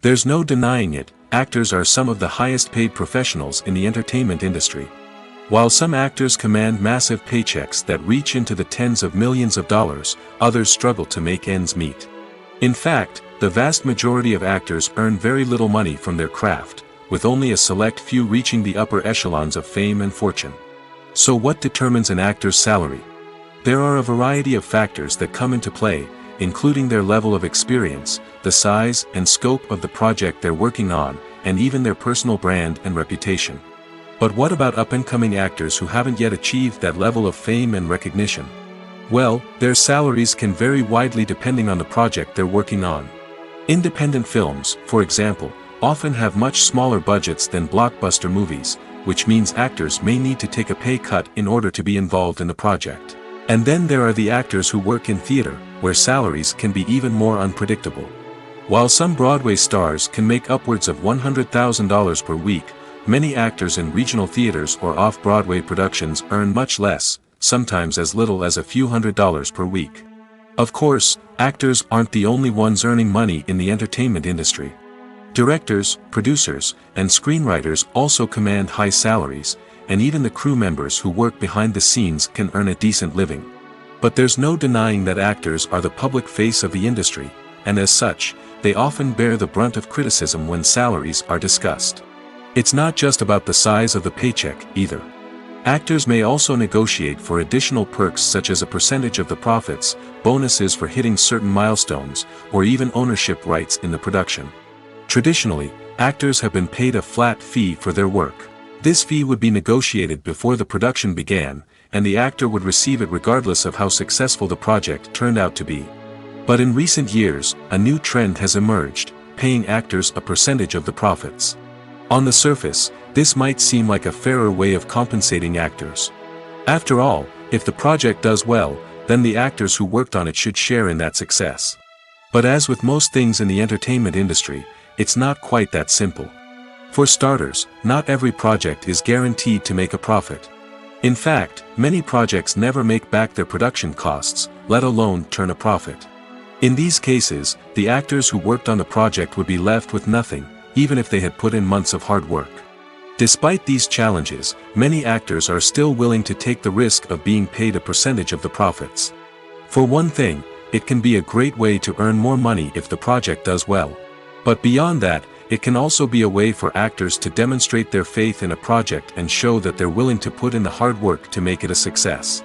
There's no denying it, actors are some of the highest paid professionals in the entertainment industry. While some actors command massive paychecks that reach into the tens of millions of dollars, others struggle to make ends meet. In fact, the vast majority of actors earn very little money from their craft, with only a select few reaching the upper echelons of fame and fortune. So what determines an actor's salary? There are a variety of factors that come into play, including their level of experience, the size and scope of the project they're working on, and even their personal brand and reputation. But what about up-and-coming actors who haven't yet achieved that level of fame and recognition? Well, their salaries can vary widely depending on the project they're working on. Independent films, for example, often have much smaller budgets than blockbuster movies, which means actors may need to take a pay cut in order to be involved in the project. And then there are the actors who work in theater, where salaries can be even more unpredictable. While some Broadway stars can make upwards of $100,000 per week, many actors in regional theaters or off-Broadway productions earn much less, sometimes as little as a few $100s per week. Of course, actors aren't the only ones earning money in the entertainment industry. Directors, producers, and screenwriters also command high salaries, and even the crew members who work behind the scenes can earn a decent living. But there's no denying that actors are the public face of the industry, and as such, they often bear the brunt of criticism when salaries are discussed. It's not just about the size of the paycheck, either. Actors may also negotiate for additional perks such as a percentage of the profits, bonuses for hitting certain milestones, or even ownership rights in the production. Traditionally, actors have been paid a flat fee for their work. This fee would be negotiated before the production began, and the actor would receive it regardless of how successful the project turned out to be. But in recent years, a new trend has emerged, paying actors a percentage of the profits. On the surface, this might seem like a fairer way of compensating actors. After all, if the project does well, then the actors who worked on it should share in that success. But as with most things in the entertainment industry, it's not quite that simple. For starters, not every project is guaranteed to make a profit. In fact, many projects never make back their production costs, let alone turn a profit. In these cases, the actors who worked on the project would be left with nothing, even if they had put in months of hard work. Despite these challenges, many actors are still willing to take the risk of being paid a percentage of the profits. For one thing, it can be a great way to earn more money if the project does well. But beyond that, it can also be a way for actors to demonstrate their faith in a project and show that they're willing to put in the hard work to make it a success.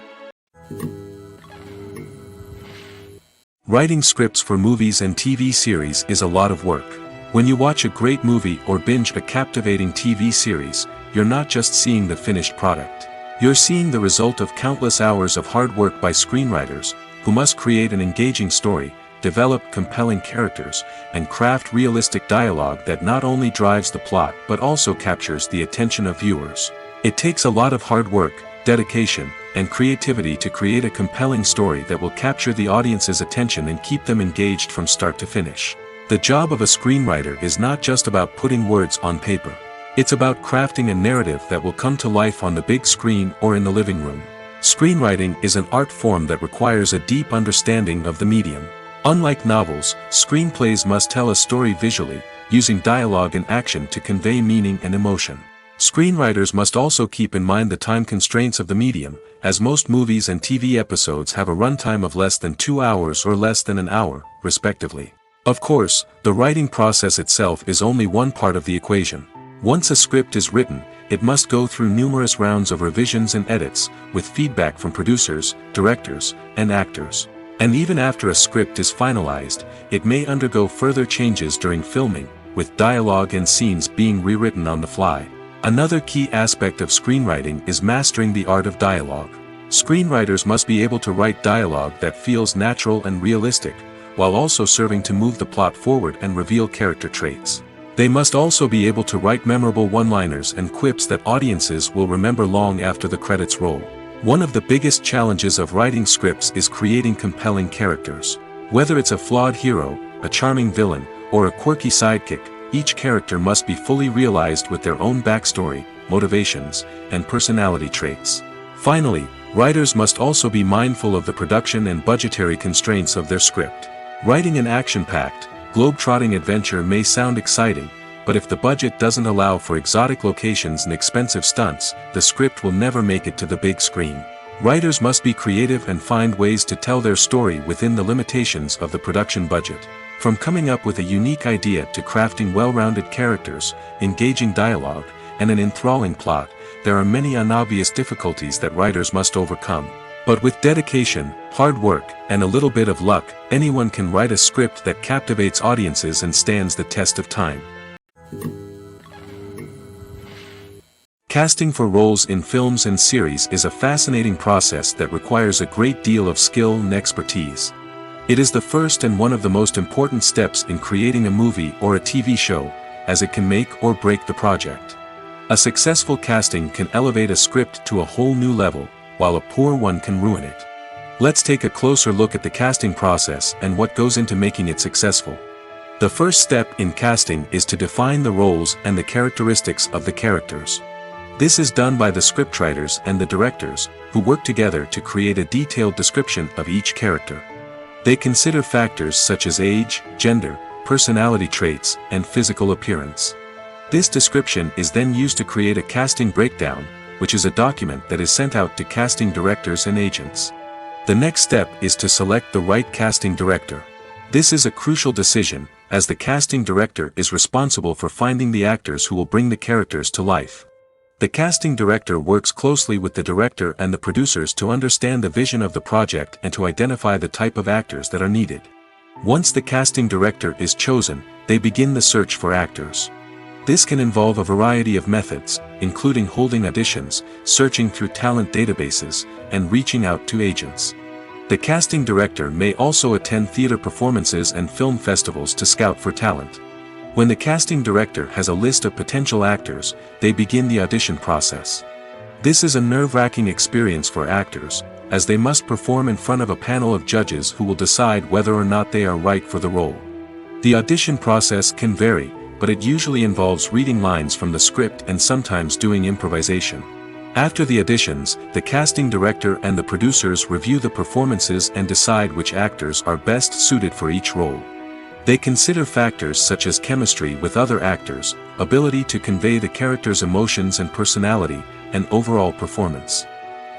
Writing scripts for movies and TV series is a lot of work. When you watch a great movie or binge a captivating TV series, you're not just seeing the finished product. You're seeing the result of countless hours of hard work by screenwriters, who must create an engaging story, develop compelling characters, and craft realistic dialogue that not only drives the plot but also captures the attention of viewers. It takes a lot of hard work, dedication, and creativity to create a compelling story that will capture the audience's attention and keep them engaged from start to finish. The job of a screenwriter is not just about putting words on paper. It's about crafting a narrative that will come to life on the big screen or in the living room. Screenwriting is an art form that requires a deep understanding of the medium. Unlike novels, screenplays must tell a story visually, using dialogue and action to convey meaning and emotion. Screenwriters must also keep in mind the time constraints of the medium, as most movies and TV episodes have a runtime of less than 2 hours or less than an hour, respectively. Of course, the writing process itself is only one part of the equation. Once a script is written, it must go through numerous rounds of revisions and edits, with feedback from producers, directors, and actors. And even after a script is finalized, it may undergo further changes during filming, with dialogue and scenes being rewritten on the fly. Another key aspect of screenwriting is mastering the art of dialogue. Screenwriters must be able to write dialogue that feels natural and realistic, while also serving to move the plot forward and reveal character traits. They must also be able to write memorable one-liners and quips that audiences will remember long after the credits roll. One of the biggest challenges of writing scripts is creating compelling characters. Whether it's a flawed hero, a charming villain, or a quirky sidekick, each character must be fully realized with their own backstory, motivations, and personality traits. Finally, writers must also be mindful of the production and budgetary constraints of their script. Writing an action-packed, globe-trotting adventure may sound exciting, but if the budget doesn't allow for exotic locations and expensive stunts, the script will never make it to the big screen. Writers must be creative and find ways to tell their story within the limitations of the production budget. From coming up with a unique idea to crafting well-rounded characters, engaging dialogue, and an enthralling plot, there are many unobvious difficulties that writers must overcome. But with dedication, hard work, and a little bit of luck, anyone can write a script that captivates audiences and stands the test of time. Casting for roles in films and series is a fascinating process that requires a great deal of skill and expertise. It is the first and one of the most important steps in creating a movie or a TV show, as it can make or break the project. A successful casting can elevate a script to a whole new level, while a poor one can ruin it. Let's take a closer look at the casting process and what goes into making it successful. The first step in casting is to define the roles and the characteristics of the characters. This is done by the scriptwriters and the directors, who work together to create a detailed description of each character. They consider factors such as age, gender, personality traits, and physical appearance. This description is then used to create a casting breakdown, which is a document that is sent out to casting directors and agents. The next step is to select the right casting director. This is a crucial decision, as the casting director is responsible for finding the actors who will bring the characters to life. The casting director works closely with the director and the producers to understand the vision of the project and to identify the type of actors that are needed. Once the casting director is chosen, they begin the search for actors. This can involve a variety of methods, including holding auditions, searching through talent databases, and reaching out to agents. The casting director may also attend theater performances and film festivals to scout for talent. When the casting director has a list of potential actors, they begin the audition process. This is a nerve-wracking experience for actors, as they must perform in front of a panel of judges who will decide whether or not they are right for the role. The audition process can vary, but it usually involves reading lines from the script and sometimes doing improvisation. After the auditions, the casting director and the producers review the performances and decide which actors are best suited for each role. They consider factors such as chemistry with other actors, ability to convey the character's emotions and personality, and overall performance.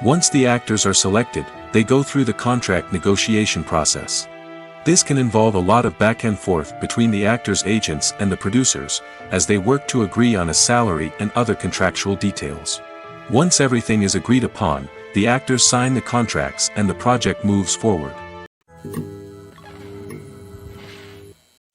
Once the actors are selected, they go through the contract negotiation process. This can involve a lot of back and forth between the actors' agents and the producers, as they work to agree on a salary and other contractual details. Once everything is agreed upon, the actors sign the contracts and the project moves forward.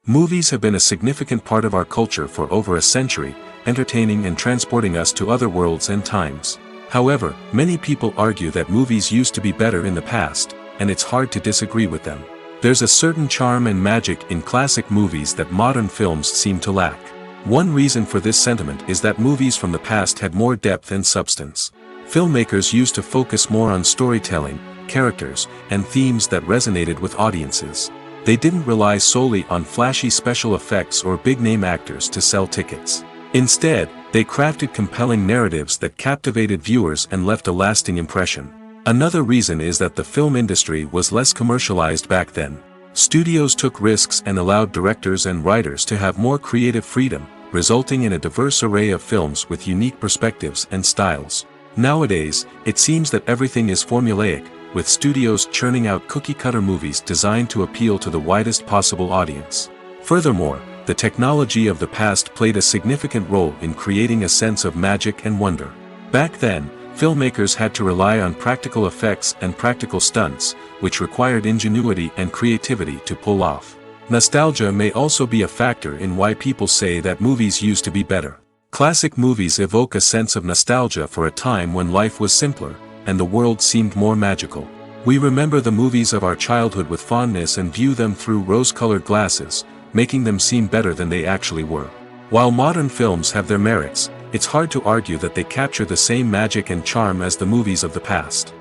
Movies have been a significant part of our culture for over a century, entertaining and transporting us to other worlds and times. However, many people argue that movies used to be better in the past, and it's hard to disagree with them. There's a certain charm and magic in classic movies that modern films seem to lack. One reason for this sentiment is that movies from the past had more depth and substance. Filmmakers used to focus more on storytelling, characters, and themes that resonated with audiences. They didn't rely solely on flashy special effects or big-name actors to sell tickets. Instead, they crafted compelling narratives that captivated viewers and left a lasting impression. Another reason is that the film industry was less commercialized back then. Studios took risks and allowed directors and writers to have more creative freedom, resulting in a diverse array of films with unique perspectives and styles. Nowadays, it seems that everything is formulaic, with studios churning out cookie-cutter movies designed to appeal to the widest possible audience. Furthermore, the technology of the past played a significant role in creating a sense of magic and wonder. Back then, filmmakers had to rely on practical effects and practical stunts, which required ingenuity and creativity to pull off. Nostalgia may also be a factor in why people say that movies used to be better. Classic movies evoke a sense of nostalgia for a time when life was simpler, and the world seemed more magical. We remember the movies of our childhood with fondness and view them through rose-colored glasses, making them seem better than they actually were. While modern films have their merits, it's hard to argue that they capture the same magic and charm as the movies of the past.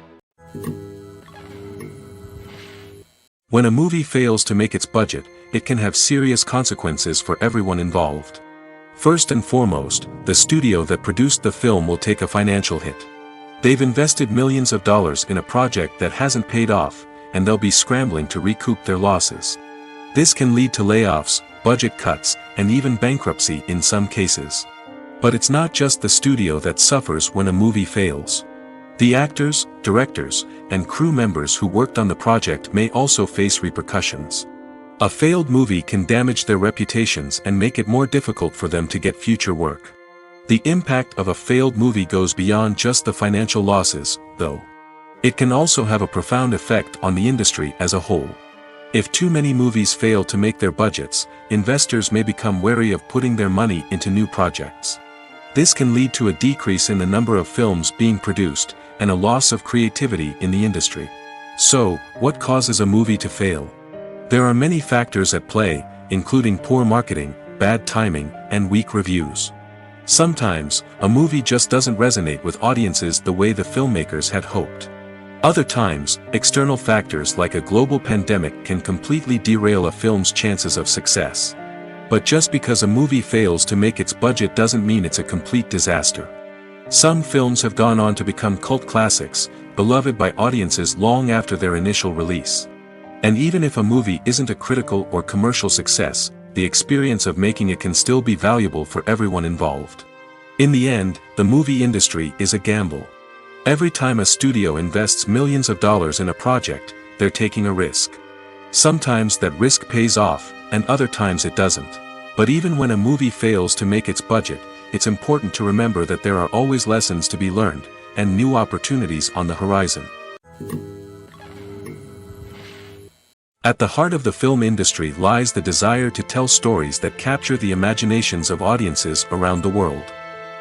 When a movie fails to make its budget, it can have serious consequences for everyone involved. First and foremost, the studio that produced the film will take a financial hit. They've invested millions of dollars in a project that hasn't paid off, and they'll be scrambling to recoup their losses. This can lead to layoffs, budget cuts, and even bankruptcy in some cases. But it's not just the studio that suffers when a movie fails. The actors, directors, and crew members who worked on the project may also face repercussions. A failed movie can damage their reputations and make it more difficult for them to get future work. The impact of a failed movie goes beyond just the financial losses, though. It can also have a profound effect on the industry as a whole. If too many movies fail to make their budgets, investors may become wary of putting their money into new projects. This can lead to a decrease in the number of films being produced, and a loss of creativity in the industry. So, what causes a movie to fail? There are many factors at play, including poor marketing, bad timing, and weak reviews. Sometimes, a movie just doesn't resonate with audiences the way the filmmakers had hoped. Other times, external factors like a global pandemic can completely derail a film's chances of success. But just because a movie fails to make its budget doesn't mean it's a complete disaster. Some films have gone on to become cult classics, beloved by audiences long after their initial release. And even if a movie isn't a critical or commercial success, the experience of making it can still be valuable for everyone involved. In the end, the movie industry is a gamble. Every time a studio invests millions of dollars in a project, they're taking a risk. Sometimes that risk pays off, and other times it doesn't. But even when a movie fails to make its budget, it's important to remember that there are always lessons to be learned, and new opportunities on the horizon. At the heart of the film industry lies the desire to tell stories that capture the imaginations of audiences around the world.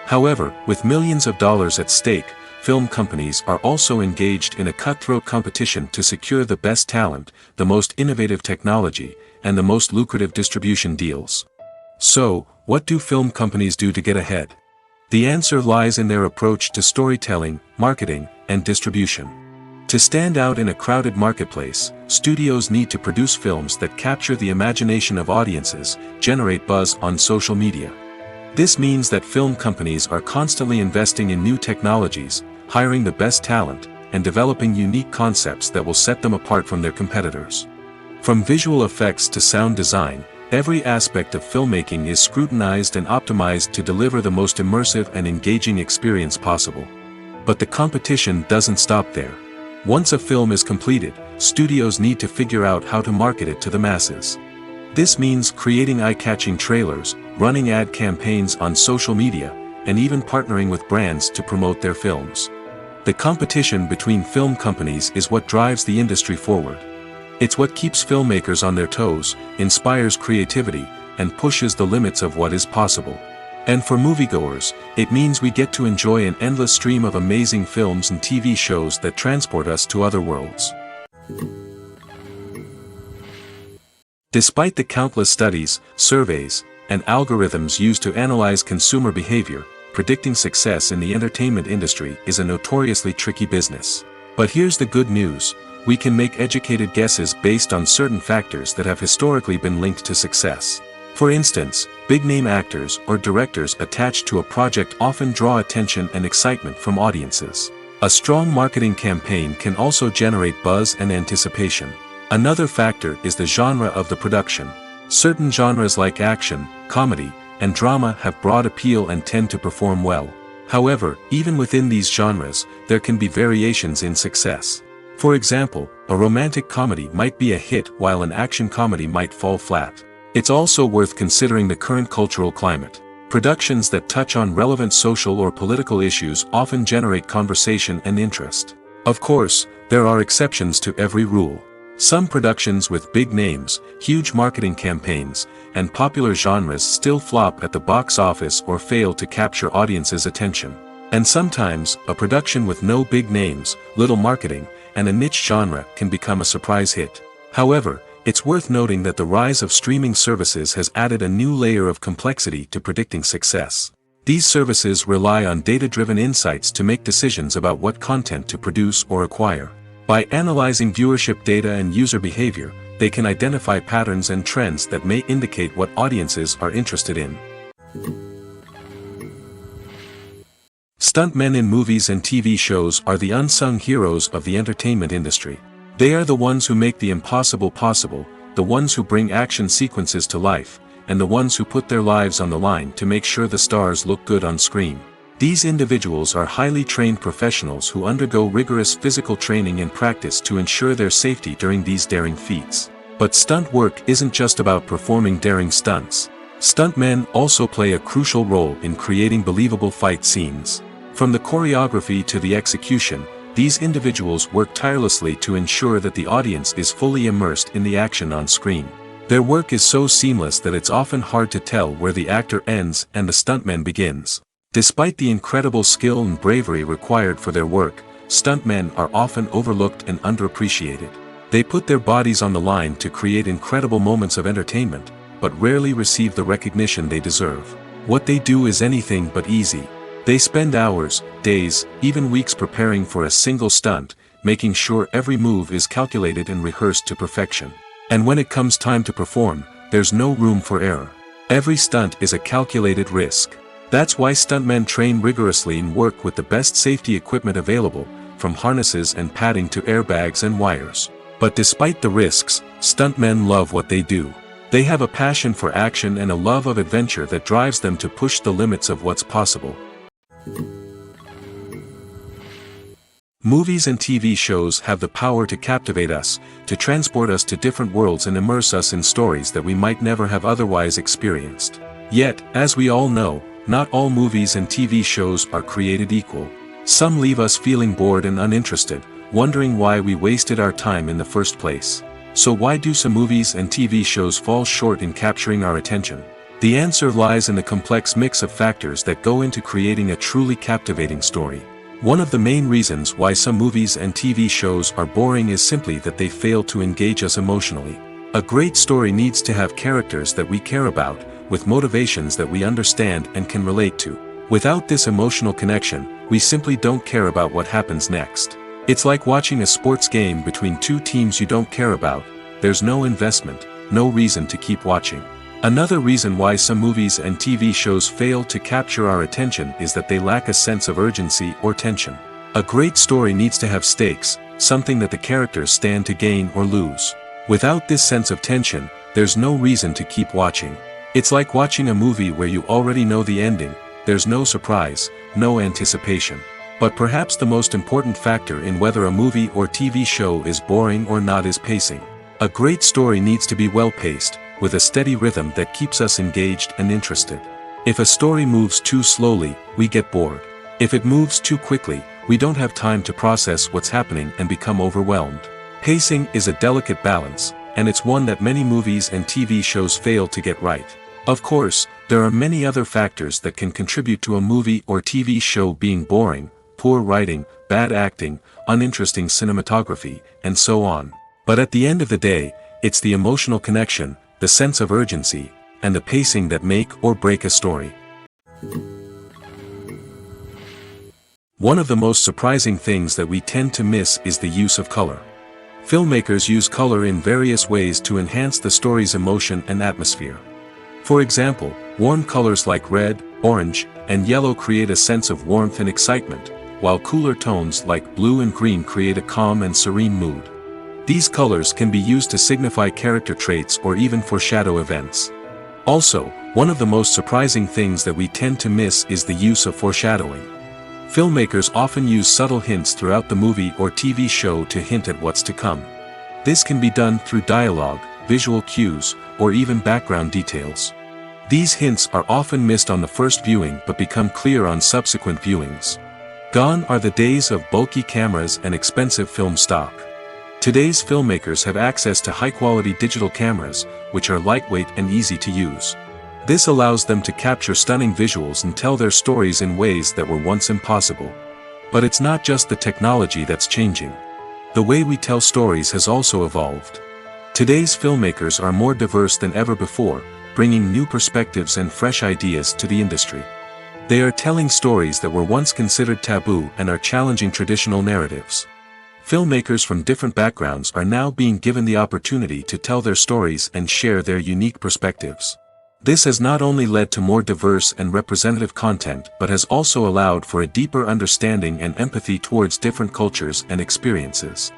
However, with millions of dollars at stake, film companies are also engaged in a cutthroat competition to secure the best talent, the most innovative technology, and the most lucrative distribution deals. So, what do film companies do to get ahead? The answer lies in their approach to storytelling, marketing, and distribution. To stand out in a crowded marketplace, studios need to produce films that capture the imagination of audiences, generate buzz on social media. This means that film companies are constantly investing in new technologies, hiring the best talent, and developing unique concepts that will set them apart from their competitors. From visual effects to sound design, every aspect of filmmaking is scrutinized and optimized to deliver the most immersive and engaging experience possible. But the competition doesn't stop there. Once a film is completed, studios need to figure out how to market it to the masses. This means creating eye-catching trailers, running ad campaigns on social media, and even partnering with brands to promote their films. The competition between film companies is what drives the industry forward. It's what keeps filmmakers on their toes, inspires creativity, and pushes the limits of what is possible. And for moviegoers, it means we get to enjoy an endless stream of amazing films and TV shows that transport us to other worlds. Despite the countless studies, surveys, and algorithms used to analyze consumer behavior, predicting success in the entertainment industry is a notoriously tricky business. But here's the good news: we can make educated guesses based on certain factors that have historically been linked to success. For instance, big-name actors or directors attached to a project often draw attention and excitement from audiences. A strong marketing campaign can also generate buzz and anticipation. Another factor is the genre of the production. Certain genres like action, comedy, and drama have broad appeal and tend to perform well. However, even within these genres, there can be variations in success. For example, a romantic comedy might be a hit while an action comedy might fall flat. It's also worth considering the current cultural climate. Productions that touch on relevant social or political issues often generate conversation and interest. Of course, there are exceptions to every rule. Some productions with big names, huge marketing campaigns, and popular genres still flop at the box office or fail to capture audiences' attention. And sometimes, a production with no big names, little marketing, and a niche genre can become a surprise hit. However, it's worth noting that the rise of streaming services has added a new layer of complexity to predicting success. These services rely on data-driven insights to make decisions about what content to produce or acquire. By analyzing viewership data and user behavior, they can identify patterns and trends that may indicate what audiences are interested in. Stuntmen in movies and TV shows are the unsung heroes of the entertainment industry. They are the ones who make the impossible possible, the ones who bring action sequences to life, and the ones who put their lives on the line to make sure the stars look good on screen. These individuals are highly trained professionals who undergo rigorous physical training and practice to ensure their safety during these daring feats. But stunt work isn't just about performing daring stunts. Stuntmen also play a crucial role in creating believable fight scenes. From the choreography to the execution, these individuals work tirelessly to ensure that the audience is fully immersed in the action on screen. Their work is so seamless that it's often hard to tell where the actor ends and the stuntman begins. Despite the incredible skill and bravery required for their work, stuntmen are often overlooked and underappreciated. They put their bodies on the line to create incredible moments of entertainment, but rarely receive the recognition they deserve. What they do is anything but easy. They spend hours, days, even weeks preparing for a single stunt, making sure every move is calculated and rehearsed to perfection. And when it comes time to perform, there's no room for error. Every stunt is a calculated risk. That's why stuntmen train rigorously and work with the best safety equipment available, from harnesses and padding to airbags and wires. But despite the risks, stuntmen love what they do. They have a passion for action and a love of adventure that drives them to push the limits of what's possible. Movies and TV shows have the power to captivate us, to transport us to different worlds and immerse us in stories that we might never have otherwise experienced. Yet, as we all know, not all movies and TV shows are created equal. Some leave us feeling bored and uninterested, wondering why we wasted our time in the first place. So why do some movies and TV shows fall short in capturing our attention? The answer lies in the complex mix of factors that go into creating a truly captivating story. One of the main reasons why some movies and TV shows are boring is simply that they fail to engage us emotionally. A great story needs to have characters that we care about, with motivations that we understand and can relate to. Without this emotional connection, we simply don't care about what happens next. It's like watching a sports game between two teams you don't care about. There's no investment, no reason to keep watching. Another reason why some movies and TV shows fail to capture our attention is that they lack a sense of urgency or tension. A great story needs to have stakes, something that the characters stand to gain or lose. Without this sense of tension, there's no reason to keep watching. It's like watching a movie where you already know the ending. There's no surprise, no anticipation. But perhaps the most important factor in whether a movie or TV show is boring or not is pacing. A great story needs to be well-paced, with a steady rhythm that keeps us engaged and interested. If a story moves too slowly, we get bored. If it moves too quickly, we don't have time to process what's happening and become overwhelmed. Pacing is a delicate balance, and it's one that many movies and TV shows fail to get right. Of course, there are many other factors that can contribute to a movie or TV show being boring: poor writing, bad acting, uninteresting cinematography, and so on. But at the end of the day, it's the emotional connection, the sense of urgency, and the pacing that make or break a story. One of the most surprising things that we tend to miss is the use of color. Filmmakers use color in various ways to enhance the story's emotion and atmosphere. For example, warm colors like red, orange, and yellow create a sense of warmth and excitement, while cooler tones like blue and green create a calm and serene mood. These colors can be used to signify character traits or even foreshadow events. Also, one of the most surprising things that we tend to miss is the use of foreshadowing. Filmmakers often use subtle hints throughout the movie or TV show to hint at what's to come. This can be done through dialogue, visual cues, or even background details. These hints are often missed on the first viewing but become clear on subsequent viewings. Gone are the days of bulky cameras and expensive film stock. Today's filmmakers have access to high-quality digital cameras, which are lightweight and easy to use. This allows them to capture stunning visuals and tell their stories in ways that were once impossible. But it's not just the technology that's changing. The way we tell stories has also evolved. Today's filmmakers are more diverse than ever before, bringing new perspectives and fresh ideas to the industry. They are telling stories that were once considered taboo and are challenging traditional narratives. Filmmakers from different backgrounds are now being given the opportunity to tell their stories and share their unique perspectives. This has not only led to more diverse and representative content but has also allowed for a deeper understanding and empathy towards different cultures and experiences.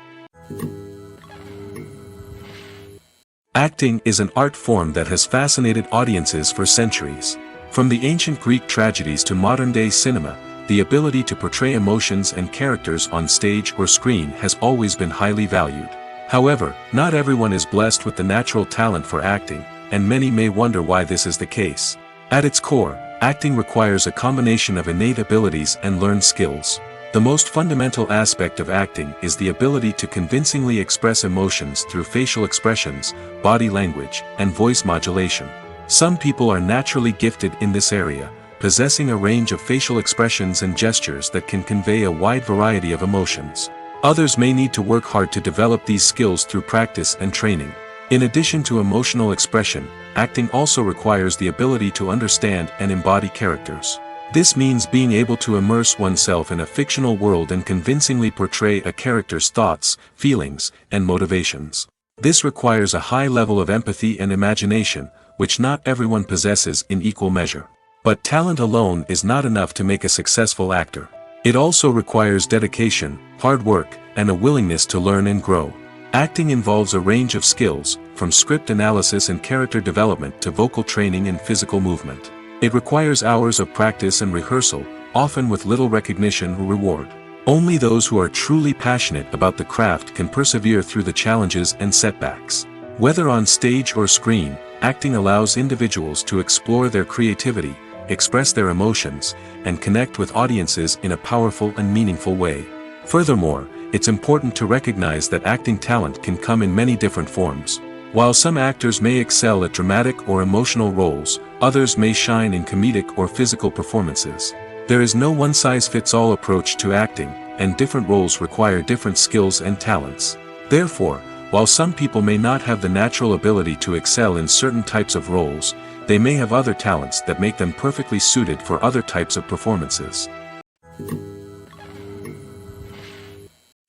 Acting is an art form that has fascinated audiences for centuries. From the ancient Greek tragedies to modern-day cinema, the ability to portray emotions and characters on stage or screen has always been highly valued. However, not everyone is blessed with the natural talent for acting, and many may wonder why this is the case. At its core, acting requires a combination of innate abilities and learned skills. The most fundamental aspect of acting is the ability to convincingly express emotions through facial expressions, body language, and voice modulation. Some people are naturally gifted in this area, possessing a range of facial expressions and gestures that can convey a wide variety of emotions. Others may need to work hard to develop these skills through practice and training. In addition to emotional expression, acting also requires the ability to understand and embody characters. This means being able to immerse oneself in a fictional world and convincingly portray a character's thoughts, feelings, and motivations. This requires a high level of empathy and imagination, which not everyone possesses in equal measure. But talent alone is not enough to make a successful actor. It also requires dedication, hard work, and a willingness to learn and grow. Acting involves a range of skills, from script analysis and character development to vocal training and physical movement. It requires hours of practice and rehearsal, often with little recognition or reward. Only those who are truly passionate about the craft can persevere through the challenges and setbacks. Whether on stage or screen, acting allows individuals to explore their creativity, express their emotions, and connect with audiences in a powerful and meaningful way. Furthermore, it's important to recognize that acting talent can come in many different forms. While some actors may excel at dramatic or emotional roles, others may shine in comedic or physical performances. There is no one-size-fits-all approach to acting, and different roles require different skills and talents. Therefore, while some people may not have the natural ability to excel in certain types of roles, they may have other talents that make them perfectly suited for other types of performances.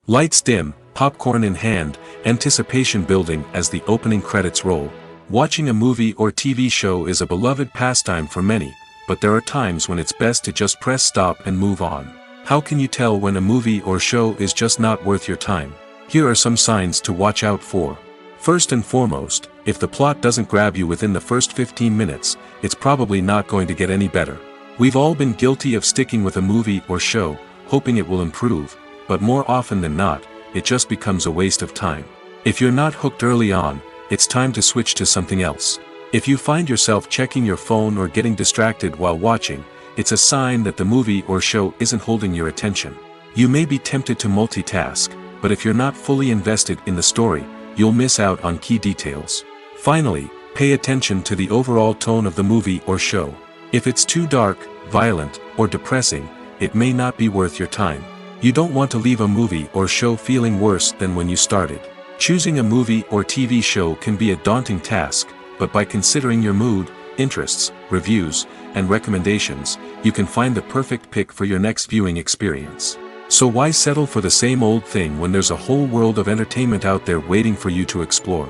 Lights dim, popcorn in hand, anticipation building as the opening credits roll. Watching a movie or TV show is a beloved pastime for many, but there are times when it's best to just press stop and move on. How can you tell when a movie or show is just not worth your time? Here are some signs to watch out for. First and foremost, if the plot doesn't grab you within the first 15 minutes, it's probably not going to get any better. We've all been guilty of sticking with a movie or show, hoping it will improve, but more often than not, it just becomes a waste of time. If you're not hooked early on, it's time to switch to something else. If you find yourself checking your phone or getting distracted while watching, it's a sign that the movie or show isn't holding your attention. You may be tempted to multitask, but if you're not fully invested in the story, you'll miss out on key details. Finally, pay attention to the overall tone of the movie or show. If it's too dark, violent, or depressing, it may not be worth your time. You don't want to leave a movie or show feeling worse than when you started. Choosing a movie or TV show can be a daunting task, but by considering your mood, interests, reviews, and recommendations, you can find the perfect pick for your next viewing experience. So why settle for the same old thing when there's a whole world of entertainment out there waiting for you to explore?